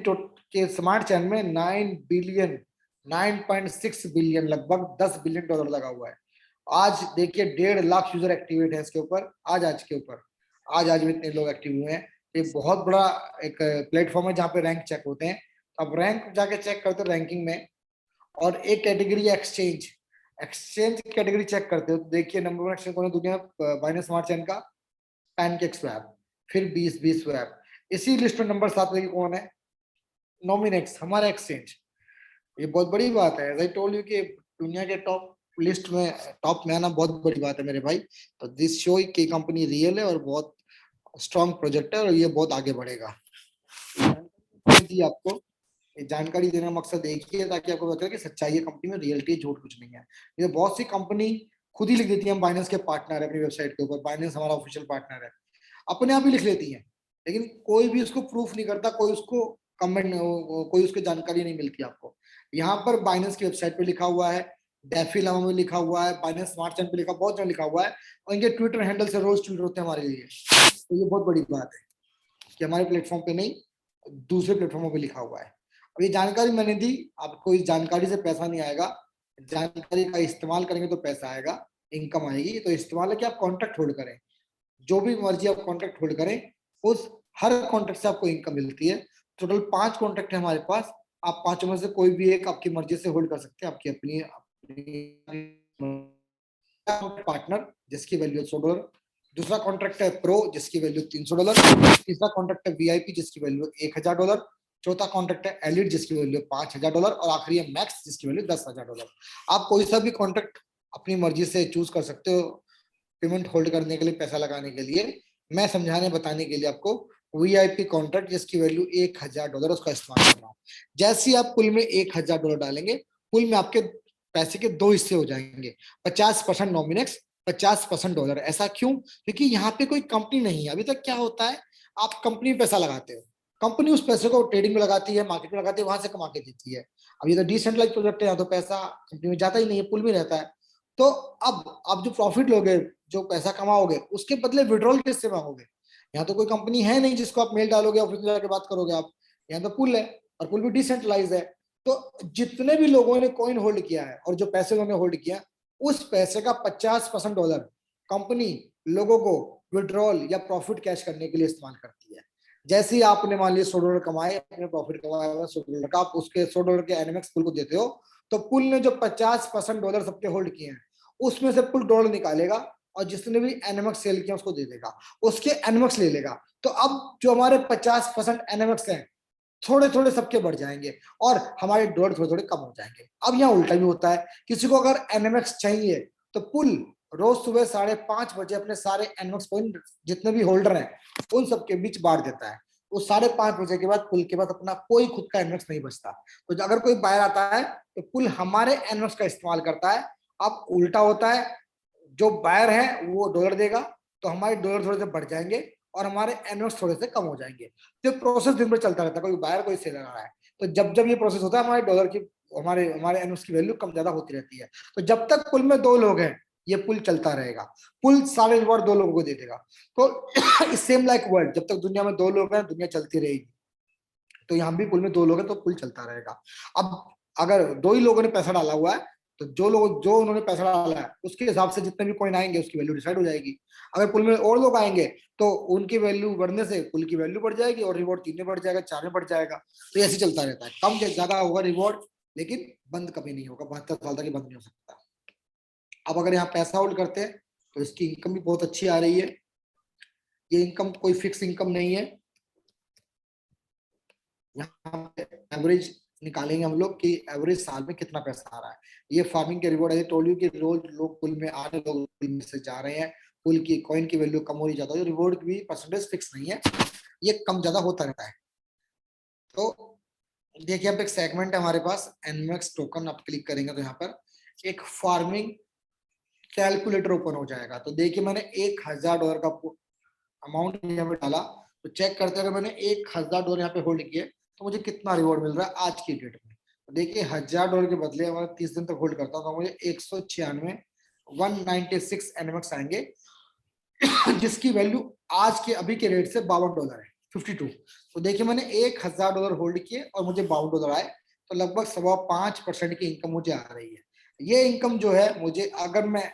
के स्मार्ट चेन में 9.6 बिलियन लगभग $10 बिलियन लगा हुआ है। आज देखिए 1.5 लाख यूजर एक्टिवेट है इसके ऊपर, आज के ऊपर आज में इतने लोग एक्टिव हुए हैं। ये बहुत बड़ा एक प्लेटफॉर्म है जहाँ पे रैंक चेक होते हैं। अब रैंक जाके चेक करते हो रैंकिंग में, और एक कैटेगरी है एक्सचेंज, एक्सचेंज कैटेगरी चेक करते हो तो देखिए नंबर वन एक्सचेंज कौन है दुनिया में, बाइनेंस स्मार्ट चेन का पैनकेक स्वैप, फिर 20 स्वैप। इसी लिस्ट में नंबर 7 पे कौन है, नॉमिनेक्स, हमारा एक्सचेंज। ये बहुत बड़ी बात है, एज आई टोल्ड यू कि दुनिया के टॉप लिस्ट में, टॉप में आना बहुत बड़ी बात है मेरे भाई। तो दिस शो की कंपनी रियल है और बहुत स्ट्रॉन्ग प्रोजेक्ट है और ये बहुत आगे बढ़ेगा। दी आपको ये जानकारी देने का मकसद एक ही है ताकि आपको पता है कि सच्चाई है कंपनी में, रियलिटी झूठ कुछ नहीं है। ये बहुत सी कंपनी खुद ही लिख देती है हम बाइनेंस के पार्टनर है अपनी वेबसाइट के ऊपर, बाइनेंस हमारा ऑफिशियल पार्टनर है, अपने आप ही लिख लेती है, लेकिन कोई भी उसको प्रूफ नहीं करता, कोई उसको कमेंट, कोई उसको जानकारी नहीं मिलती आपको। यहाँ पर बाइनेंस की वेबसाइट पे लिखा हुआ है, डेफी लामा में लिखा हुआ है, बाइनेंस स्मार्ट चेन पे लिखा, बहुत जगह लिखा हुआ है, और इनके ट्विटर हैंडल से रोज ट्वीट होते हैं हमारे लिए। तो ये बहुत बड़ी बात है कि हमारे प्लेटफॉर्म पे नहीं, दूसरे प्लेटफॉर्मों पे लिखा हुआ है। अब ये जानकारी मैंने दी आपको, इस जानकारी से पैसा नहीं आएगा, जानकारी का इस्तेमाल करेंगे तो पैसा आएगा, इनकम आएगी। तो इस्तेमाल है कि आप कॉन्ट्रैक्ट होल्ड करें, जो भी मर्जी आप कॉन्ट्रैक्ट होल्ड करें, उस हर कॉन्ट्रैक्ट से आपको इनकम मिलती है। टोटल 5 कॉन्ट्रैक्ट है हमारे पास, आप 5 में से कोई भी एक आपकी मर्जी से होल्ड कर सकते हैं, आपकी अपनी पार्टनर जिसकी वैल्यू $100, दूसरा कॉन्ट्रैक्ट है प्रो जिसकी वैल्यू $300, तीसरा कॉन्ट्रैक्ट है वीआईपी जिसकी वैल्यू $1000, चौथा कॉन्ट्रैक्ट है एलिट जिसकी वैल्यू $5000, और आखिरी है मैक्स जिसकी वैल्यू $10000। आप कोई सा भी कॉन्ट्रैक्ट अपनी मर्जी से चूज कर सकते हो पेमेंट होल्ड करने के लिए, पैसा लगाने के लिए। मैं समझाने बताने के लिए आपको वीआईपी कॉन्ट्रैक्ट जिसकी वैल्यू $1000 उसका इस्तेमाल कर रहा हूँ। जैसे ही आप पुल में $1000 डालेंगे, पुल में आपके पैसे के 2 हिस्से हो जाएंगे, 50% नॉमिनेक्स, 50% डॉलर। ऐसा क्यों? क्योंकि यहाँ पे कोई कंपनी नहीं है। अभी तक क्या होता है, आप कंपनी में पैसा लगाते हो, कंपनी उस पैसे को ट्रेडिंग में लगाती है, मार्केट में लगाती है, वहां से कमा के देती है। अब ये तो डिसेंट्रलाइज प्रोजेक्ट है, तो पैसा कंपनी में जाता ही नहीं है, पुल में रहता है। तो अब आप जो प्रॉफिट लोगे, जो पैसा कमाओगे, उसके बदले विड्रॉल किससे मांगोगे? यहाँ तो कोई कंपनी है नहीं जिसको आप मेल डालोगे, ऑफिस में जाकर बात करोगे आप। यहाँ तो पुल है, और पुल भी डिसेंट्रलाइज है। तो जितने भी लोगों ने कॉइन होल्ड किया है और जो पैसे उन्होंने होल्ड किया, उस पैसे का 50% डॉलर कंपनी लोगों को विड्रॉल या प्रॉफिट कैश करने के लिए इस्तेमाल करती है। जैसे ही आपने मान लिया $100 कमाए, अपने प्रॉफिट कमाया $100 का, आप उसके $100 के एनएमएक्स पुल को देते हो, तो पुल ने जो 50% डॉलर सबके होल्ड किए हैं, उसमें से पुल डॉलर निकालेगा और जिसने भी एनएमएक्स सेल किया उसको दे देगा, उसके एनएमएक्स ले लेगा। तो अब जो हमारे 50% एनएमएक्स हैं, थोड़े थोड़े सबके बढ़ जाएंगे और हमारे डॉलर थोड़े थोड़े कम हो जाएंगे। अब यहाँ उल्टा भी होता है, किसी को अगर एनएमएक्स चाहिए तो पुल रोज सुबह 5:30 अपने सारे एनएमएक्स पॉइंट जितने भी होल्डर हैं उन सबके बीच बांट देता है। वो 5:30 के बाद पुल के बाद अपना कोई खुद का एनएमएक्स नहीं बचता। तो अगर कोई बायर आता है तो पुल हमारे एनएमएक्स का इस्तेमाल करता है। अब उल्टा होता है, जो बायर है वो डॉलर देगा, तो हमारे डॉलर थोड़े से बढ़ जाएंगे और हमारे एनएमएक्स थोड़े से कम हो जाएंगे। तो प्रोसेस दिन भर चलता रहता है, कोई बायर कोई सेलर आ रहा है, तो जब जब ये प्रोसेस होता है हमारे डॉलर की, हमारे हमारे एनएमएक्स की वैल्यू कम ज्यादा होती रहती है। तो जब तक पुल में 2 लोग हैं, ये पुल चलता रहेगा, पुल सारे रिवॉर्ड 2 लोगों को दे देगा। तो सेम लाइक वर्ल्ड, जब तक दुनिया में 2 लोग हैं दुनिया चलती रहेगी। तो यहाँ भी पुल में 2 लोग हैं तो पुल चलता रहेगा। अब अगर 2 ही लोगों ने पैसा डाला हुआ है, तो जो उन्होंने पैसा डाला है उसके हिसाब से जितने भी कॉइन आएंगे उसकी वैल्यू डिसाइड हो जाएगी। अगर पुल में और लोग आएंगे तो उनकी वैल्यू बढ़ने से पुल की वैल्यू बढ़ जाएगी और रिवॉर्ड 3 में बढ़ जाएगा, 4 में बढ़ जाएगा। तो ऐसे चलता रहता है, कम ज्यादा होगा रिवॉर्ड, लेकिन बंद कभी नहीं होगा, 72 साल तक ये बंद नहीं हो सकता। अब अगर यहाँ पैसा होल्ड करते हैं तो इसकी इनकम भी बहुत अच्छी आ रही है। ये इनकम कोई फिक्स इनकम नहीं है, यहाँ पे एवरेज निकालेंगे हम लोग कि एवरेज साल में कितना पैसा आ रहा है। ये फार्मिंग के रिवॉर्ड है, टोल्ड यू कि रोज लोग पुल में आ रहे, लोग पुल में से जा रहे हैं, पुल की कॉइन की वैल्यू कम हो रही जाता है, रिवॉर्ड की भी परसेंटेज फिक्स नहीं है, ये कम ज्यादा होता रहता है। तो देखिए अब एक सेगमेंट है हमारे पास एनएमएक्स टोकन, आप क्लिक करेंगे तो यहाँ पर एक फार्मिंग कैलकुलेटर ओपन हो जाएगा। तो देखिए मैंने $1000 का अमाउंट यहाँ पे डाला, तो चेक करते हैं अगर मैंने $1000 यहाँ पे होल्ड किए तो मुझे कितना रिवॉर्ड मिल रहा है आज की डेट में। देखिए $1000 के बदले अगर 30 दिन तक होल्ड करता हूँ तो मुझे 196 एनएमएक्स आएंगे, जिसकी वैल्यू आज के अभी के रेट से $52 है, 52। तो देखिए मैंने $1000 होल्ड किए और मुझे $52 आए, तो लगभग 5.25% की इनकम मुझे आ रही है। ये इनकम जो है मुझे, अगर मैं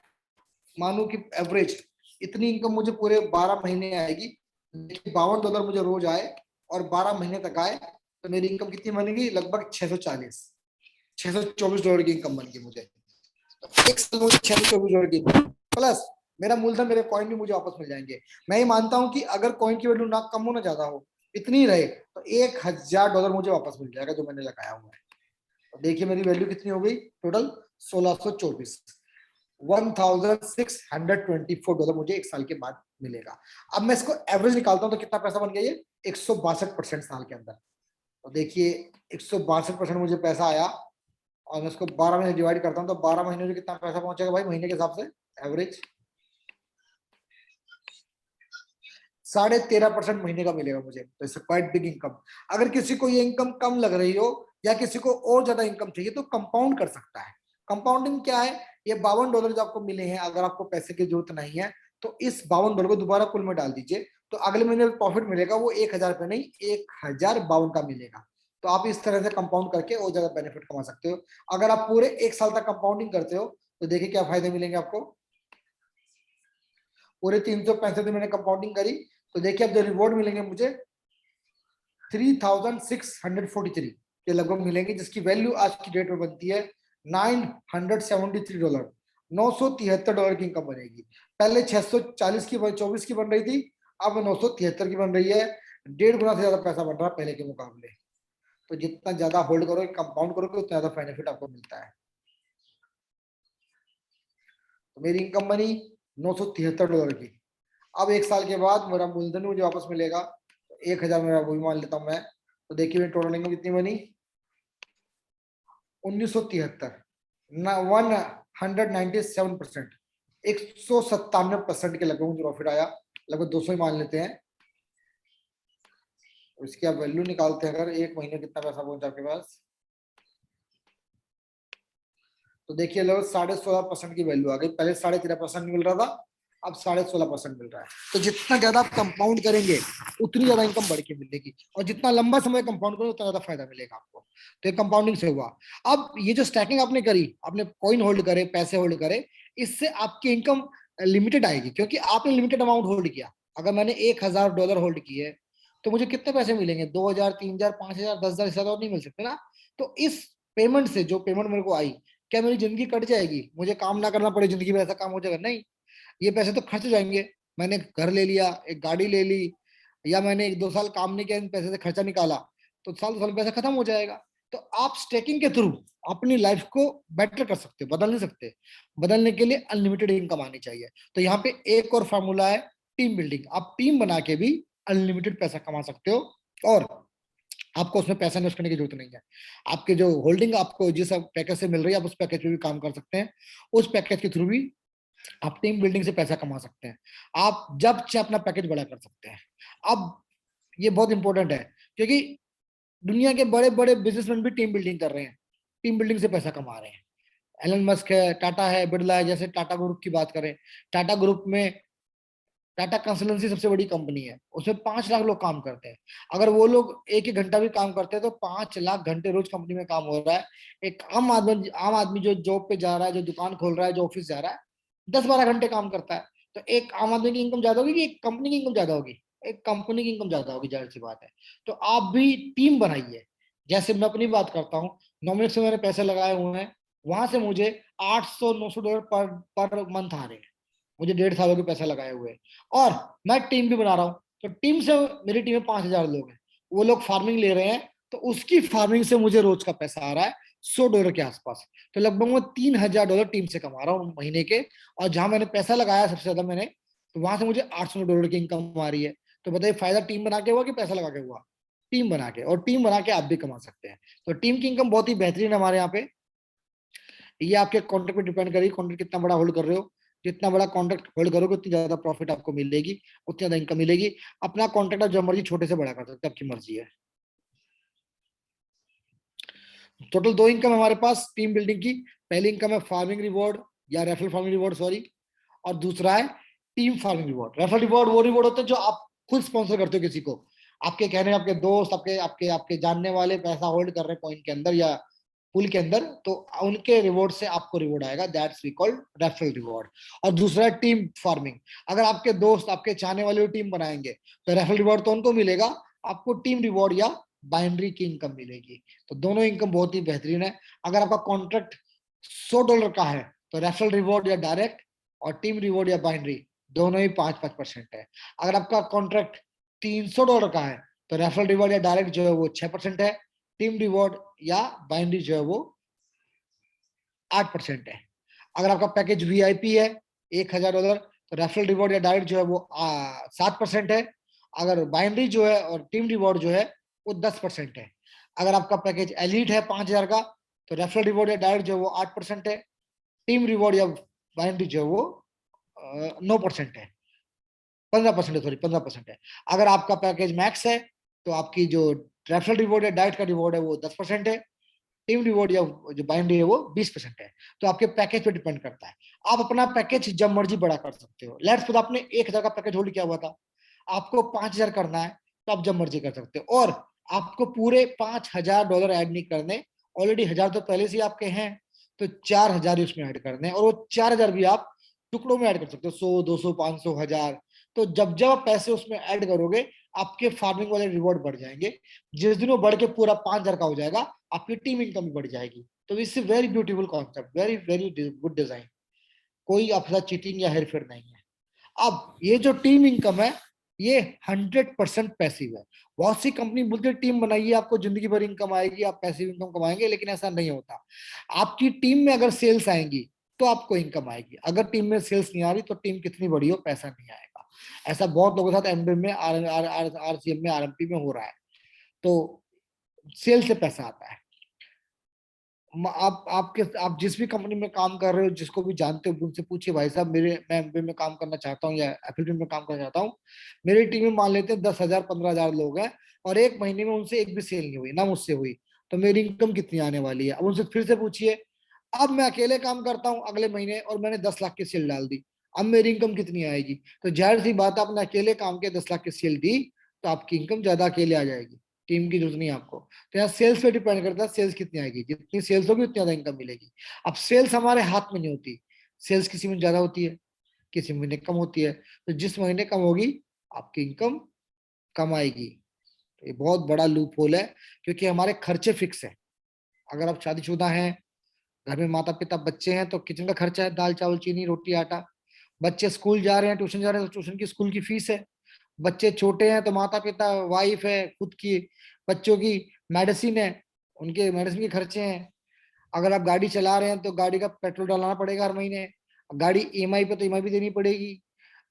मानूं कि एवरेज इतनी इनकम मुझे पूरे 12 महीने आएगी, $52 मुझे रोज आए और 12 महीने तक आए, तो मेरी इनकम कितनी बनेगी? लगभग $624 की इनकम बन गई मुझे। तो एक साल में $624 की प्लस मेरा मूलधन, मेरे कॉइन भी मुझे वापस मिल जाएंगे। मैं ये मानता हूं कि अगर कॉइन की वैल्यू ना कम हो ना ज्यादा हो, इतनी रहे, तो $1000 मुझे वापस मिल जाएगा जो मैंने लगाया हुआ है। तो देखिए मेरी वैल्यू कितनी हो गई टोटल? 1624, $1624 मुझे एक साल के बाद मिलेगा। अब मैं इसको एवरेज निकालता हूं तो कितना पैसा बन गया? ये 162% साल के अंदर। तो देखिए 162% मुझे पैसा आया, और मैं इसको 12 महीने डिवाइड करता हूँ तो 12 महीने में कितना पैसा पहुंचेगा भाई महीने के हिसाब से? एवरेज 13.5% महीने का मिलेगा मुझे। तो इससे क्वाइट बिग इनकम। अगर किसी को ये इनकम कम लग रही हो या किसी को और ज्यादा इनकम चाहिए तो कंपाउंड कर सकता है। कंपाउंडिंग क्या है? ये $52 जो आपको मिले हैं, अगर आपको पैसे की जरूरत नहीं है तो इस $52 को दोबारा कुल में डाल दीजिए, तो अगले महीने प्रॉफिट मिलेगा वो 1000 रुपये नहीं, 1052 का मिलेगा। तो आप इस तरह से कंपाउंड करके और ज्यादा बेनिफिट कमा सकते हो। अगर आप पूरे एक साल तक कंपाउंडिंग करते हो तो देखिए क्या फायदे मिलेंगे आपको। पूरे 365 दिन मैंने कंपाउंडिंग करी, तो देखिए अब जो रिवॉर्ड मिलेंगे मुझे 3643 के लगभग मिलेंगे, जिसकी वैल्यू आज की डेट में बनती है $973, $973 की इनकम बनेगी। पहले 640 की 24 की बन रही थी, अब 973 की बन रही है। 1.5 गुना से ज्यादा पैसा बन रहा है पहले के मुकाबले। तो जितना ज्यादा होल्ड करोगे, कंपाउंड करोगे, उतना ज्यादा बेनिफिट आपको मिलता है। तो मेरी इनकम बनी $973 की। अब एक साल के बाद मेरा मूलधन मुझे वापस मिलेगा, 1000 मेरा वो भी मान लेता हूँ मैं। तो देखिए मेरी टोटल इनकम कितनी बनी? 1973, 197%, 197% के लगभग मुझे प्रॉफिट आया, लगभग 200 ही मान लेते हैं। तो इसकी आप वैल्यू निकालते हैं, अगर एक महीने कितना पैसा पहुंचा आपके पास, तो देखिए लगभग 16.5% की वैल्यू आ गई। पहले 13.5% मिल रहा था, अब 16.5% मिल रहा है। तो जितना ज्यादा आप कंपाउंड करेंगे उतनी ज्यादा इनकम बढ़ के मिलेगी, और जितना लंबा समय कंपाउंड करोगे उतना ज्यादा फायदा मिलेगा आपको। तो ये कंपाउंडिंग से हुआ। अब ये जो स्टैकिंग आपने करी, आपने कॉइन होल्ड करे, पैसे होल्ड करे, इससे आपकी इनकम लिमिटेड आएगी, क्योंकि आपने लिमिटेड अमाउंट होल्ड किया। अगर मैंने $1000 होल्ड किए तो मुझे कितने पैसे मिलेंगे? 2000, 3000, 5000, 10,000, इससे ज्यादा नहीं मिल सकते ना। तो इस पेमेंट से, जो पेमेंट मेरे को आई, क्या मेरी जिंदगी कट जाएगी? मुझे काम ना करना पड़े जिंदगी में, ऐसा काम हो जाएगा? नहीं, ये पैसे तो खर्च जाएंगे। मैंने घर ले लिया, एक गाड़ी ले ली, या मैंने 1-2 साल काम नहीं किया, इन पैसे से खर्चा निकाला, तो साल 2 साल में पैसा खत्म हो जाएगा। तो आप स्टेकिंग के थ्रू अपनी लाइफ को बेटर कर सकते हो, बदल नहीं सकते। बदलने के लिए अनलिमिटेड इनकम आनी चाहिए। तो यहाँ पे एक और फॉर्मूला है, टीम बिल्डिंग। आप टीम बना के भी अनलिमिटेड पैसा कमा सकते हो, और आपको उसमें पैसा इन्वेस्ट करने की जरूरत नहीं है। आपके जो होल्डिंग आपको जिस पैकेज से मिल रही है, आप उस पैकेज में भी काम कर सकते हैं। उस पैकेज के थ्रू भी आप टीम बिल्डिंग से पैसा कमा सकते हैं। आप जब चाहे अपना पैकेज बड़ा कर सकते हैं। अब ये बहुत इंपॉर्टेंट है, क्योंकि दुनिया के बड़े बड़े बिजनेसमैन भी टीम बिल्डिंग कर रहे हैं, टीम बिल्डिंग से पैसा कमा रहे हैं। एलन मस्क है, टाटा है, बिरला है। जैसे टाटा ग्रुप की बात करें, टाटा ग्रुप में टाटा कंसल्टेंसी सबसे बड़ी कंपनी है, उसमें 5 लाख लोग काम करते हैं। अगर वो लोग एक एक घंटा भी काम करते हैं तो 5 लाख घंटे रोज कंपनी में काम हो रहा है। एक आम आदमी जो जॉब पे जा रहा है, जो दुकान खोल रहा है, जो ऑफिस जा रहा है, 10-12 घंटे काम करता है। तो एक आम आदमी की इनकम ज्यादा होगी कि एक कंपनी की इनकम ज्यादा होगी? एक कंपनी की इनकम ज्यादा होगी, जाहिर सी बात है। तो आप भी टीम बनाइए। जैसे मैं अपनी बात करता हूँ, नॉमिनेट से मैंने पैसे लगाए हुए हैं, वहां से मुझे $800-900 पर मंथ आ रहे हैं। मुझे 1.5 सालों के पैसा लगाए हुए हैं, और मैं टीम भी बना रहा हूँ। तो टीम से, मेरी टीम में 5,000 लोग हैं, वो लोग फार्मिंग ले रहे हैं, तो उसकी फार्मिंग से मुझे रोज का पैसा आ रहा है $100 के आसपास। तो लगभग मैं $3,000 टीम से कमा रहा हूँ महीने के। और जहां मैंने पैसा लगाया सबसे ज्यादा मैंने, तो वहां से मुझे $800 की इनकम आ रही है। तो बताइए फायदा टीम बना के हुआ कि पैसा लगा के हुआ? टीम बना के। और टीम बना के आप भी कमा सकते हैं। तो टीम की इनकम बहुत ही बेहतरीन है हमारे यहाँ पे। ये आपके कॉन्ट्रैक्ट पे डिपेंड करेगी, कॉन्ट्रैक्ट कितना बड़ा होल्ड कर रहे हो। जितना बड़ा कॉन्ट्रैक्ट होल्ड करोगे उतनी ज्यादा प्रॉफिट आपको मिलेगी, उतनी ज्यादा इनकम मिलेगी। अपना कॉन्ट्रैक्ट आप जब मर्जी छोटे से बड़ा कर सकते हो, आपकी मर्जी है। टोटल दो इनकम हमारे पास टीम बिल्डिंग की। पहली इनकम है फार्मिंग रिवॉर्ड या रेफरल फार्मिंग रिवॉर्ड, सॉरी, और दूसरा है team farming reward. Referral reward वो रिवॉर्ड होते हैं जो आप खुद स्पॉन्सर करते हो किसी को, आपके कहने, आपके दोस्त, आपके आपके आपके जानने वाले पैसा होल्ड कर रहे हैं पॉइंट के अंदर या पुल के अंदर, तो उनके रिवॉर्ड से आपको रिवॉर्ड आएगा, that's we called referral reward. और दूसरा है टीम फार्मिंग। अगर आपके दोस्त, आपके चाहने वाले टीम बनाएंगे तो रेफरल रिवॉर्ड तो उनको मिलेगा, आपको टीम रिवॉर्ड या बाइनरी की इनकम मिलेगी। तो दोनों इनकम बहुत ही बेहतरीन है। अगर आपका कॉन्ट्रैक्ट $100 का है तो रेफरल रिवॉर्ड या डायरेक्ट और टीम रिवॉर्ड या बाइनरी दोनों ही 5-5% है। अगर आपका कॉन्ट्रैक्ट $300 का है तो रेफरल रिवॉर्ड या डायरेक्ट जो है वो 6% है, टीम रिवॉर्ड या बाइनरी जो है वो 8% है। अगर आपका पैकेज वीआईपी है $1000 तो रेफरल रिवॉर्ड या डायरेक्ट जो है वो 7% है। अगर बाइनरी जो है और टीम रिवॉर्ड जो है वो 10% है। अगर आपका पैकेज एलिट है 5000 का तो रेफरल रिवॉर्ड या डायरेक्ट जो है वो 8% है, टीम रिवॉर्ड या बाइनरी जो है वो 9% है, 15% है, सॉरी 15% है। अगर आपका पैकेज मैक्स है तो आपकी जो रेफरल रिवॉर्ड या डाइट का रिवॉर्ड है वो 10% है, टीम रिवॉर्ड या जो बाइनरी है वो 20% है। तो आपके पैकेज पे डिपेंड करता है। आप अपना पैकेज जब मर्जी बड़ा कर सकते हो। लेट्स सपोज आपने 1000 का पैकेज होल्ड किया हुआ था, आपको 5000 करना है तो आप जब मर्जी कर सकते हो। और आपको पूरे $5000 ऐड नहीं करने, ऑलरेडी 1000 तो पहले से आपके हैं, तो 4000 ही उसमें ऐड करने हैं। और वो 4000 भी आप टुकड़ों में ऐड कर सकते हो, 100, 200, 500, 1000। तो जब जब आप पैसे उसमें ऐड करोगे आपके फार्मिंग वाले रिवॉर्ड बढ़ जाएंगे। जिस दिन वो बढ़ के पूरा 5000 का हो जाएगा आपकी टीम इनकम भी बढ़ जाएगी। तो इससे very beautiful concept, very very good design. कोई आपके साथ चीटिंग या हेरफेर नहीं है। अब ये जो टीम इनकम है ये 100% पैसिव है। बहुत सी कंपनी बोलते हैं टीम बनाइए आपको जिंदगी भर इनकम आएगी, आप पैसिव इनकम कमाएंगे, लेकिन ऐसा नहीं होता। आपकी टीम में अगर सेल्स आएंगी तो आपको इनकम आएगी। अगर टीम में सेल्स नहीं आ रही तो टीम कितनी बड़ी हो पैसा नहीं आएगा। ऐसा बहुत लोगों के साथ एमबीए में, आरसीएम में, आरएमपी में हो रहा है। तो सेल से पैसा आता है। आप जिस भी कंपनी में काम कर रहे हो, जिसको भी जानते हो, उनसे पूछिए भाई साहब मैं एमबीए में काम करना चाहता हूँ या एफिलिएट में काम करना चाहता हूँ, मेरी टीम में मान लेते हैं 10,000 15,000 लोग हैं और एक महीने में उनसे एक भी सेल नहीं हुई, ना मुझसे हुई, तो मेरी इनकम कितनी आने वाली है। अब उनसे फिर से पूछिए, अब मैं अकेले काम करता हूँ अगले महीने और मैंने 10 लाख की सेल डाल दी, अब मेरी इनकम कितनी आएगी। तो जाहिर सी बात है, आपने अकेले काम के 10 लाख की सेल दी तो आपकी इनकम ज्यादा अकेले आ जाएगी, टीम की जरूरत नहीं है आपको। तो यहाँ सेल्स पे डिपेंड करता है, सेल्स कितनी आएगी, जितनी सेल्स होगी उतनी ज्यादा इनकम मिलेगी। अब सेल्स हमारे हाथ में नहीं होती, सेल्स किसी में ज्यादा होती है, किसी महीने कम होती है। तो जिस महीने कम होगी आपकी इनकम कम आएगी। तो ये बहुत बड़ा लूप होल है, क्योंकि हमारे खर्चे फिक्स है। अगर आप शादीशुदा हैं, घर में माता पिता बच्चे हैं, तो किचन का खर्चा है, दाल चावल चीनी रोटी आटा। बच्चे स्कूल जा रहे हैं, ट्यूशन जा रहे हैं, तो ट्यूशन की स्कूल की फीस है। बच्चे छोटे हैं तो माता पिता, वाइफ है खुद की, बच्चों की मेडिसिन है, उनके मेडिसिन के खर्चे हैं। अगर आप गाड़ी चला रहे हैं तो गाड़ी का पेट्रोल डालना पड़ेगा हर महीने। गाड़ी ईएमआई पे तो ईएमआई भी देनी पड़ेगी।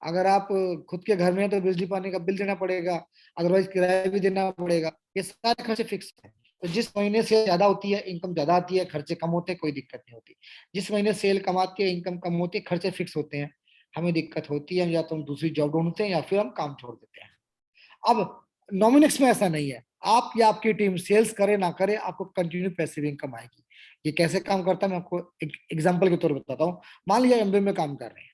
अगर आप खुद के घर में हैं तो बिजली पानी का बिल देना पड़ेगा, अदरवाइज किराया भी देना पड़ेगा। ये सारे खर्चे फिक्स है। तो जिस महीने से ज्यादा होती है इनकम ज्यादा आती है, खर्चे कम होते हैं, कोई दिक्कत नहीं होती। जिस महीने सेल कम आती है इनकम कम होती है, खर्चे फिक्स होते हैं, हमें दिक्कत होती है, या तो हम दूसरी जॉब ढूंढते हैं या फिर हम काम छोड़ देते हैं। अब नॉमिनेक्स में ऐसा नहीं है, आप या आपकी टीम सेल्स करे ना करे आपको कंटिन्यू पैसिव इनकम आएगी। ये कैसे काम करता है मैं आपको एक एग्जांपल के तौर पर बताता हूँ। मान लिया एमबीए में काम कर रहे हैं,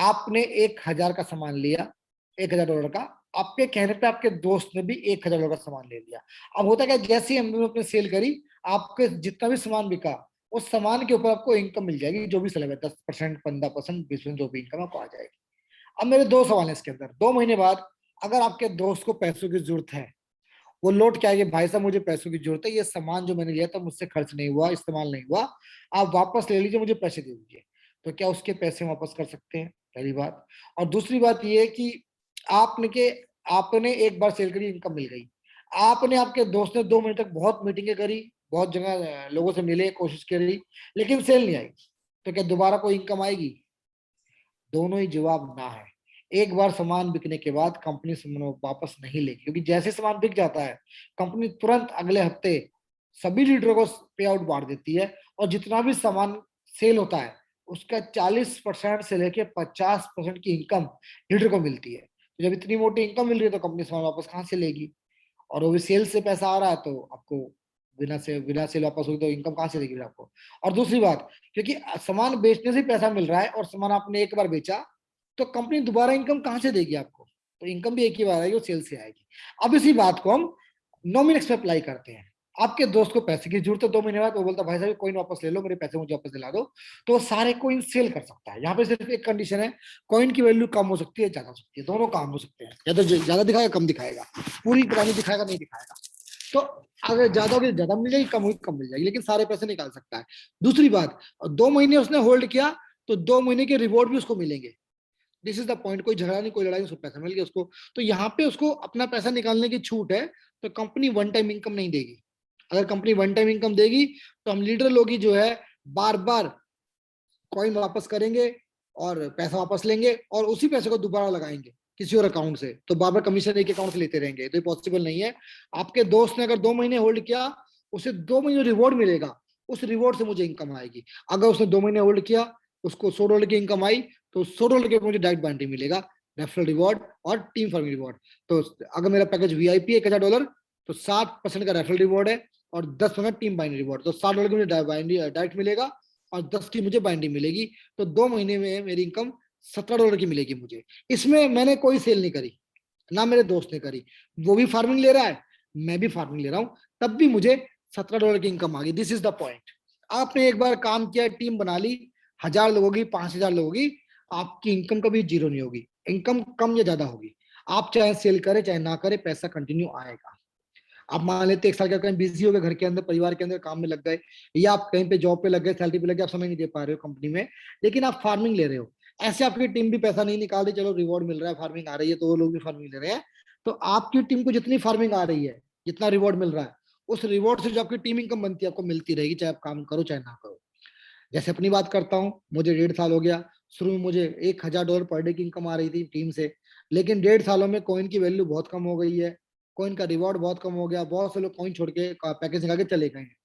आपने 1000 का सामान लिया, $1000 का, आपके कहने पे आपके दोस्त ने भी $1000 का सामान ले लिया। अब होता क्या, जैसे ही एमबीए में अपने सेल करी, आपके जितना भी सामान बिका उस सामान के ऊपर आपको इनकम मिल जाएगी, जो भी सेल है 10%, 15%, 20%, जो भी इनकम आपको आ जाएगी। अब मेरे दो सवाल है इसके अंदर। 2 महीने बाद अगर आपके दोस्त को पैसों की जरूरत है, वो लौट के आएगी, भाई साहब मुझे पैसों की जरूरत है, ये सामान जो मैंने लिया था मुझसे खर्च नहीं हुआ, इस्तेमाल नहीं हुआ, आप वापस ले लीजिए, मुझे पैसे दे दीजिए। तो क्या उसके पैसे वापस कर सकते हैं, पहली बात। और दूसरी बात ये है कि आपने के आपने एक बार सेल करी, इनकम मिल गई, आपने, आपके दोस्त ने 2 महीने तक बहुत मीटिंगें करी, बहुत जगह लोगों से मिले, कोशिश करी, लेकिन सेल नहीं आई, तो क्या दोबारा कोई इनकम आएगी? दोनों ही जवाब ना है। एक बार सामान बिकने के बाद कंपनी सामान वापस नहीं लेगी, क्योंकि जैसे सामान बिक जाता है कंपनी तुरंत अगले हफ्ते सभी लीडरों को पे आउट बांट देती है, और जितना भी सामान सेल होता है उसका 40% से लेके 50% की इनकम लीडर को मिलती है। तो जब इतनी मोटी इनकम मिल रही है तो कंपनी सामान वापस कहाँ से लेगी? और वो भी सेल से पैसा आ रहा है तो आपको बिना सेल वापस हुई तो इनकम कहाँ से देगी फिर आपको? और दूसरी बात, क्योंकि सामान बेचने से पैसा मिल रहा है और सामान आपने एक बार बेचा, तो कंपनी दोबारा इनकम कहाँ से देगी आपको? तो इनकम भी एक ही बार आएगी, वो सेल से आएगी। अब इसी बात को हम नॉमिनेक्स पे अप्लाई करते हैं। आपके दोस्त को पैसे की जरूरत है 2 महीने बाद, वो बोलता भाई साहब कॉइन वापस ले लो, मेरे पैसे मुझे वापस दिला दो, तो वो सारे कॉइन सेल कर सकता है। यहाँ पे सिर्फ एक कंडीशन है, कॉइन की वैल्यू कम हो सकती है, ज्यादा हो सकती है, दोनों काम हो सकते हैं। या तो ज्यादा दिखाएगा, कम दिखाएगा, पूरी पुरानी दिखाएगा, नहीं दिखाएगा। तो अगर ज्यादा होगी ज्यादा मिल जाएगी, कम हुई कम मिल जाएगी, लेकिन सारे पैसे निकाल सकता है। दूसरी बात, 2 महीने उसने होल्ड किया तो 2 महीने के रिवॉर्ड भी उसको मिलेंगे। This is the point. कोई झगड़ा नहीं, कोई लड़ाई, उसको पैसा मिल गया उसको। तो यहाँ पे उसको अपना पैसा निकालने की छूट है। तो कंपनी वन टाइम इनकम नहीं देगी। अगर कंपनी वन टाइम इनकम देगी तो हम लीडर लोग ही जो है बार बार कॉइन वापस करेंगे और पैसा वापस लेंगे और उसी पैसे को दोबारा लगाएंगे किसी और अकाउंट से। तो बार बार कमीशन एक अकाउंट से लेते रहेंगे, तो ये पॉसिबल नहीं है। आपके दोस्त ने अगर 2 महीने होल्ड किया, उसे 2 महीने रिवॉर्ड मिलेगा, उस रिवॉर्ड से मुझे इनकम आएगी। अगर उसने 2 महीने होल्ड किया, उसको $100 की इनकम आई, तो $100 के मुझे डायरेक्ट बाइंड्री मिलेगा, रेफरल रिवॉर्ड और टीम फार्मिंग रिवॉर्ड। तो अगर मेरा पैकेज वीआईपी $1000, तो 7% का रेफरल रिवॉर्ड है और 10% टीम बाइंड्री रिवॉर्ड। तो $60 की मुझे डायरेक्ट मिलेगा और 10 की मुझे बाइंडिंग मिलेगी। तो 2 महीने में मेरी इनकम $17 की मिलेगी मुझे। इसमें मैंने कोई सेल नहीं करी, ना मेरे दोस्त ने करी। वो भी फार्मिंग ले रहा है, मैं भी फार्मिंग ले रहा हूं, तब भी मुझे $17 की इनकम आ गई। This is the point. आपने एक बार काम किया, टीम बना ली, 1000 लोगों की, 5000 लोगों की, आपकी इनकम कभी जीरो नहीं होगी। इनकम कम या ज्यादा होगी। आप चाहे सेल करें चाहे ना करें, पैसा कंटिन्यू आएगा। आप मान लेते 1 साल का कहीं बिजी हो गए, घर के अंदर परिवार के अंदर काम में लग गए, या आप कहीं पे जॉब पे लग गए, सैलरी पे लग गए, आप समय नहीं दे पा रहे हो कंपनी में, लेकिन आप फार्मिंग ले रहे हो। ऐसे आपकी टीम भी पैसा नहीं निकाल रही, चलो रिवॉर्ड मिल रहा है, फार्मिंग आ रही है, तो वो लोग भी फार्मिंग ले रहे हैं। तो आपकी टीम को जितनी फार्मिंग आ रही है, जितना रिवॉर्ड मिल रहा है, उस रिवॉर्ड से जो आपकी टीम इनकम बनती है, आपको मिलती रहेगी, चाहे आप काम करो चाहे ना करो। जैसे अपनी बात करता हूँ, मुझे 1.5 साल हो गया। शुरू में मुझे $1000 पर डे की इनकम आ रही थी टीम से, लेकिन 1.5 सालों में कॉइन की वैल्यू बहुत कम हो गई है, कॉइन का रिवॉर्ड बहुत कम हो गया, बहुत से लोग कॉइन छोड़ के पैकेज निकाल के चले गए हैं।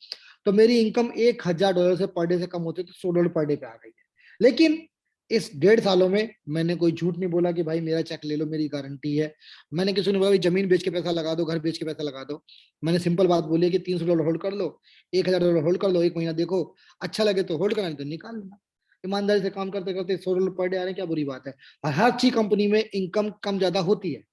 तो मेरी इनकम $1000 से पर डे से कम होती है, तो $100 पर डे पे आ गई है। लेकिन इस 1.5 सालों में मैंने कोई झूठ नहीं बोला कि भाई मेरा चेक ले लो, मेरी गारंटी है। मैंने किसी ने बोला जमीन बेच के पैसा लगा दो, घर बेच के पैसा लगा दो। मैंने सिंपल बात बोली है कि $300 होल्ड कर लो, $1000 होल्ड कर लो, 1 महीना देखो, अच्छा लगे तो होल्ड करना, तो निकाल लेना। ईमानदारी से काम करते करते $100 पर डे आ रहे, क्या बुरी बात है? और हर अच्छी कंपनी में इनकम कम ज्यादा होती है।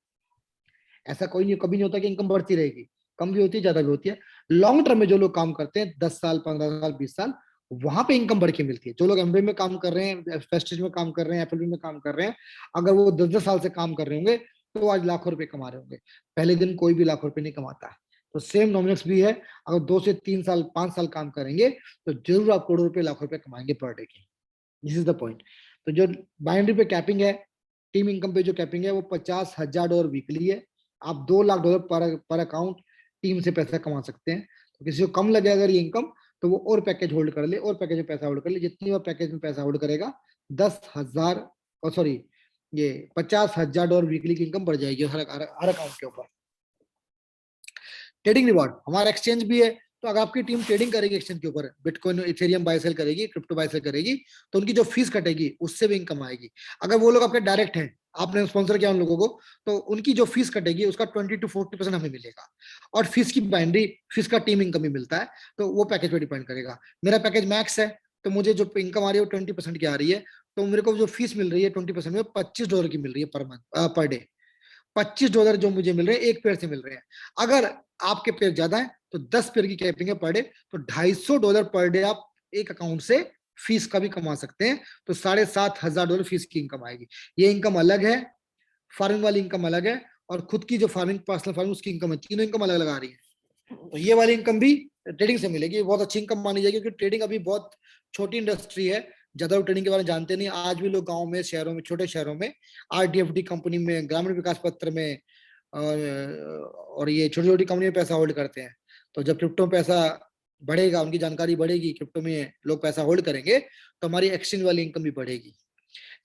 ऐसा कोई नहीं, कभी नहीं होता कि इनकम बढ़ती रहेगी, कम भी होती है, ज्यादा भी होती है। लॉन्ग टर्म में जो लोग काम करते हैं 10 साल, 15 साल, 20 साल, वहां पे इनकम बढ़ के मिलती है। जो लोग एमबीए में काम कर रहे हैं, प्रेस्टीज में काम कर रहे हैं, एफएलबी में काम कर रहे हैं, अगर वो 10-10 साल से काम कर रहे होंगे, तो वो आज लाखों रुपए कमा रहे होंगे। पहले दिन कोई भी लाखों रुपए नहीं कमाता है। तो सेम नॉमिनेक्स भी है, अगर 2 से 3 साल, 5 साल काम करेंगे, तो जरूर आप करोड़ों रुपए, लाखों रुपए कमाएंगे पर डे की। This is the point. तो जो बाइनरी पे कैपिंग है, टीम इनकम पे जो कैपिंग है, वो $50,000 वीकली है। आप $2 लाख पर अकाउंट टीम से पैसा कमा सकते हैं। तो किसी को कम लगे अगर ये इनकम, तो वो और पैकेज होल्ड कर ले, और पैकेज में पैसा होल्ड कर ले। जितनी वो पैकेज में पैसा होल्ड करेगा, 10,000, और सॉरी, ये $50,000 वीकली की इनकम बढ़ जाएगी हर अकाउंट के ऊपर। ट्रेडिंग रिवॉर्ड, हमारा एक्सचेंज भी है। तो अगर आपकी टीम ट्रेडिंग करेगी एक्सचेंज के ऊपर, बिटकॉइन इथेरियम बाय सेल करेगी, क्रिप्टो बाय सेल करेगी, तो उनकी जो फीस कटेगी उससे भी इनकम आएगी। अगर वो लोग आपके डायरेक्ट हैं, आपने स्पॉन्सर किया उन लोगों को, तो उनकी जो फीस कटेगी उसका 20 to 40% हमें मिलेगा। और फीस की बाइंड्री, फीस का टीम इनकम भी मिलता है। तो वो पैकेज पे डिपेंड करेगा। मेरा पैकेज मैक्स है, तो मुझे जो इनकम आ रही है वो 20% की आ रही है। तो मेरे को जो फीस मिल रही है 20% में, $25 की मिल रही है पर मंथ, पर डे। $25 जो मुझे मिल रहे हैं एक पेड़ से मिल रहे हैं। अगर आपके पेड़ ज्यादा है तो 10 पेड़ की कैपिंग है पर डे, तो $250 पर डे आप एक अकाउंट से फीस का भी कमा सकते हैं। तो $7,500 फीस की इनकम आएगी। ये इनकम अलग है, फार्मिंग वाली इनकम अलग है, और खुद की जो फार्मिंग, पर्सनल फार्मिंग, उसकी इनकम है। तीनों इनकम अलग अलग आ रही है। तो ये वाली इनकम भी ट्रेडिंग से मिलेगी, बहुत अच्छी इनकम मानी जाएगी, क्योंकि ट्रेडिंग अभी बहुत छोटी इंडस्ट्री है। ज्यादा लोग ट्रेडिंग के बारे में जानते नहीं। आज भी लोग गांव में, शहरों में, छोटे शहरों में, आरडीएफडी कंपनी में, ग्रामीण विकास पत्र में, और ये छोटी छोटी कंपनी में पैसा होल्ड करते हैं। तो जब क्रिप्टो में पैसा बढ़ेगा, उनकी जानकारी बढ़ेगी, क्रिप्टो में लोग पैसा होल्ड करेंगे, तो हमारी एक्सचेंज वाली इनकम भी बढ़ेगी।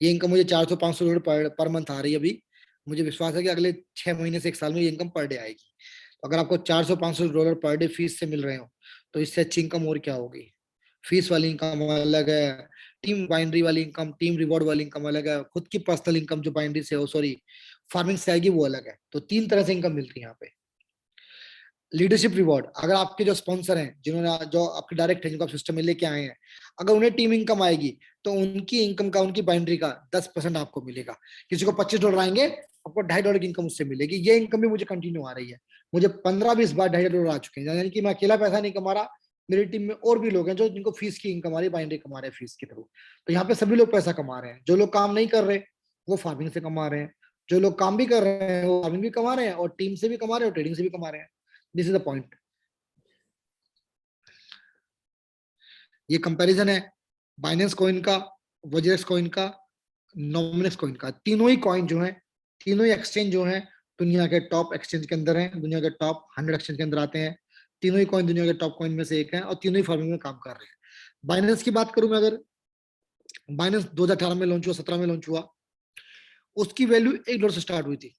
ये इनकम मुझे $400-500 पर मंथ आ रही है अभी। मुझे विश्वास है कि अगले 6 महीने से 1 साल में ये इनकम पर डे आएगी। तो अगर आपको $400-500 पर डे फीस से मिल रहे हो, तो इससे अच्छी इनकम और क्या होगी? फीस वाली इनकम अलग है, टीम बाइंड्री वाली इनकम, टीम रिवॉर्ड वाली इनकम अलग है, खुद की पर्सनल इनकम जो बाइंड्री से हो, सॉरी, फार्मिंग से आएगी, वो अलग है। तो 3 तरह से इनकम मिलती है यहाँ पे। लीडरशिप रिवॉर्ड, अगर आपके जो स्पॉन्सर हैं, जिन्होंने जो आपके डायरेक्ट हैं, जिनको आप सिस्टम में लेके आए हैं, अगर उन्हें टीम इनकम आएगी तो उनकी इनकम का, उनकी बाइंड्री का 10% आपको मिलेगा। किसी को $25 आएंगे, आपको $2.5 की इनकम उससे मिलेगी। ये इनकम भी मुझे कंटिन्यू आ रही है, मुझे 15-20 बार $2.5 आ चुके हैं, यानी कि मैं अकेला पैसा नहीं कमा रहा, मेरी टीम में और भी लोग हैं जो जिनको फीस की इनकम आ रही है, बाइंड्री कमा रहे हैं फीस के थ्रू। तो यहाँ पे सभी लोग पैसा कमा रहे हैं। जो लोग काम नहीं कर रहे वो फार्मिंग से कमा रहे हैं, जो लोग काम भी कर रहे हैं वो फार्मिंग भी कमा रहे हैं, और टीम से भी कमा रहे हैं, और ट्रेडिंग से भी कमा रहे हैं। This is the point. ये कंपैरिजन है बाइनेंस कॉइन का, वजेरेक्स कॉइन का, नॉमिनेक्स कॉइन का। तीनों ही कॉइन जो है, तीनों ही एक्सचेंज जो है, दुनिया के टॉप एक्सचेंज के अंदर है, दुनिया के टॉप 100 एक्सचेंज के अंदर आते हैं। तीनों ही कॉइन दुनिया के टॉप कॉइन में से एक है, और तीनों ही फार्मिंग में काम कर रहे हैं। बाइनेंस की बात करूं मैं, अगर बाइनेंस 2018 में लॉन्च हुआ, 17 में लॉन्च हुआ, उसकी वैल्यू $1 से स्टार्ट हुई थी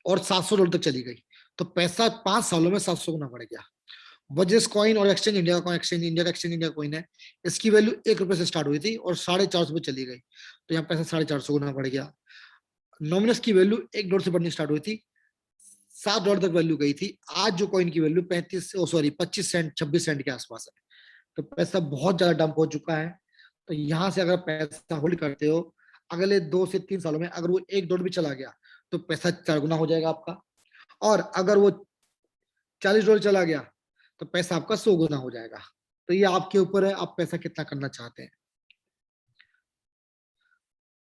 और $700 तक चली गई। तो पैसा 5 सालों में 700 गुना बढ़ गया। वजेस कॉइन और एक्सचेंज इंडिया का एक्सचेंज, इंडिया का एक्सचेंज इंडिया कॉइन है, इसकी वैल्यू ₹1 से स्टार्ट हुई थी और ₹450 पे चली गई। तो यहाँ पैसा 450 गुना बढ़ गया। नॉमिनस की वैल्यू $1 से बढ़नी स्टार्ट हुई थी, $7 तक वैल्यू गई थी। आज जो कॉइन की वैल्यू 25 सेंट 26 सेंट के आसपास है। तो पैसा बहुत ज्यादा डंप हो चुका है। तो यहाँ से अगर पैसा होल्ड करते हो, अगले 2 से 3 सालों में अगर वो $1 भी चला गया तो पैसा 4 गुना हो जाएगा आपका। और अगर वो $40 चला गया तो पैसा आपका 100 गुना हो जाएगा। तो ये आपके ऊपर है, आप पैसा कितना करना चाहते हैं।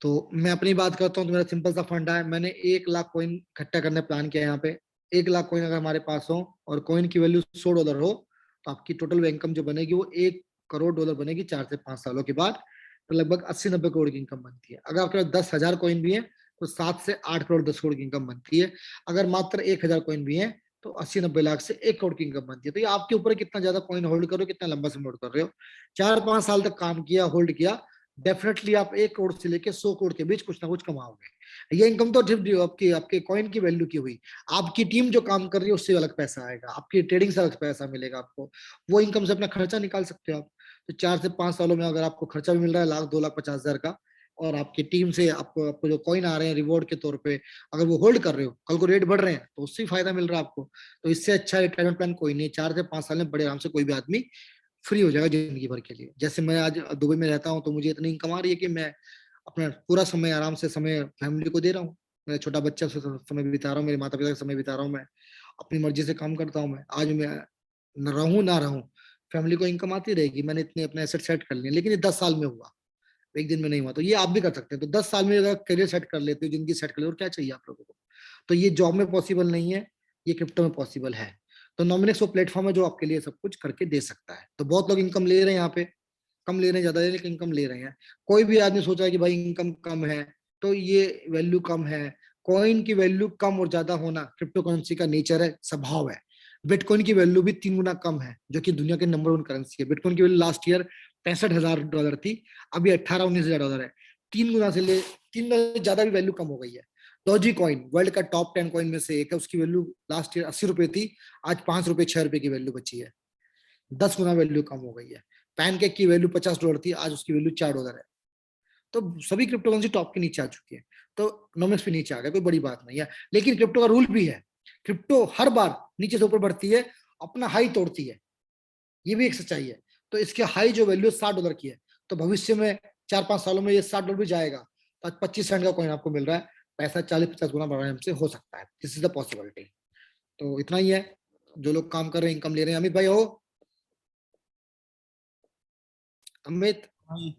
तो मैं अपनी बात करता हूँ, तो मेरा सिंपल सा फंडा है, मैंने 1 लाख कॉइन इकट्ठा करने प्लान किया है यहाँ पे। 1 लाख कॉइन अगर हमारे पास हो और कॉइन की वैल्यू $100 हो, तो आपकी टोटल इनकम जो बनेगी वो $1 करोड़ बनेगी 4 से 5 सालों के बाद। तो लगभग 80-90 करोड़ की इनकम बनती है। अगर आपके पास 10,000 कॉइन भी है तो 7 से 8 करोड़ 10 करोड़ की इनकम बनती है। अगर मात्र 1,000 कॉइन भी है तो 80-90 लाख से 1 करोड़ की इनकम बनती है। तो ये आपके ऊपर कितना ज्यादा कॉइन होल्ड करो, कितना लंबा समय होल्ड कर रहे हो। 4-5 साल तक काम किया, होल्ड किया, डेफिनेटली आप 1 करोड़ से लेके 100 करोड़ के बीच कुछ ना कुछ कमाओगे। ये इनकम तो सिर्फ आपकी आपके कॉइन की वैल्यू की हुई। आपकी टीम जो काम कर रही है उससे अलग पैसा आएगा, आपकी ट्रेडिंग से अलग पैसा मिलेगा आपको। वो इनकम से अपना खर्चा निकाल सकते हो आप। तो 4 से 5 सालों में अगर आपको खर्चा भी मिल रहा है 1,00,000 2,50,000 का, और आपकी टीम से आपको आपको जो कॉइन आ रहे हैं रिवॉर्ड के तौर पे, अगर वो होल्ड कर रहे हो, कल को रेट बढ़ रहे हैं तो उससे फायदा मिल रहा है आपको। तो इससे अच्छा रिटायरमेंट प्लान कोई नहीं। 4 से 5 साल में बड़े आराम से कोई भी आदमी फ्री हो जाएगा जिंदगी भर के लिए। जैसे मैं आज दुबई में रहता हूँ तो मुझे इतनी इनकम आ रही है कि मैं अपना पूरा समय आराम से समय फैमिली को दे रहा हूँ। मेरा छोटा बच्चा से समय बिता रहा हूँ, मेरे माता पिता के समय बिता रहा हूँ, मैं अपनी मर्जी से काम करता हूँ। मैं आज मैं न रहूँ ना रहूँ, फैमिली को इनकम आती रहेगी। मैंने इतने अपने एसेट सेट कर लिए, लेकिन ये 10 साल में हुआ, एक दिन में नहीं हुआ। तो ये आप भी कर सकते हैं। तो 10 साल में अगर करियर सेट कर लेते हो, जिंदगी सेट कर ले, और क्या चाहिए आप लोगों को। तो ये जॉब में पॉसिबल नहीं है, ये क्रिप्टो में पॉसिबल है। तो नॉमिनेक्स वो प्लेटफॉर्म है जो आपके लिए सब कुछ करके दे सकता है। तो बहुत लोग इनकम ले रहे हैं यहाँ पे, कम ले रहे हैं, ज्यादा ले रहे हैं, लेकिन इनकम ले रहे हैं। कोई भी आदमी सोचा है कि भाई इनकम कम है तो ये वैल्यू कम है। कॉइन की वैल्यू कम और ज्यादा होना क्रिप्टो करेंसी का नेचर है, स्वभाव है। बिटकॉइन की वैल्यू भी 3 गुना कम है, जो कि दुनिया के नंबर 1 करेंसी है। बिटकॉइन की वैल्यू लास्ट ईयर $65,000 थी, अभी 18-19 हजार है। 3 गुना से ले 3 गुना से ज्यादा भी वैल्यू कम हो गई है। डॉजी कॉइन वर्ल्ड का टॉप 10 कॉइन में से एक है, उसकी वैल्यू लास्ट ईयर ₹80 थी, आज ₹5 ₹6 की वैल्यू बची है। 10 गुना वैल्यू कम हो गई है। पैनकेक की वैल्यू $50 थी, आज उसकी वैल्यू $4 है। तो सभी क्रिप्टो करेंसी टॉप के नीचे आ चुकी है। तो नॉमिक्स भी नीचे आ गया, कोई बड़ी बात नहीं है। लेकिन क्रिप्टो का रूल भी है, क्रिप्टो हर बार नीचे से ऊपर बढ़ती है, अपना हाई तोड़ती है, ये भी एक सच्चाई है। तो इसके हाई जो वैल्यू $60 की है, तो भविष्य में 4-5 सालों में ये $60 भी जाएगा, तो आज 25 सेंट का कॉइन आपको मिल रहा है, पैसा 40-50 गुना बढ़ाने से हो सकता है। This is the possibility. तो इतना ही है। जो लोग काम कर रहे हैं, इनकम ले रहे हैं। अमित भाई हो, अमित। हाँ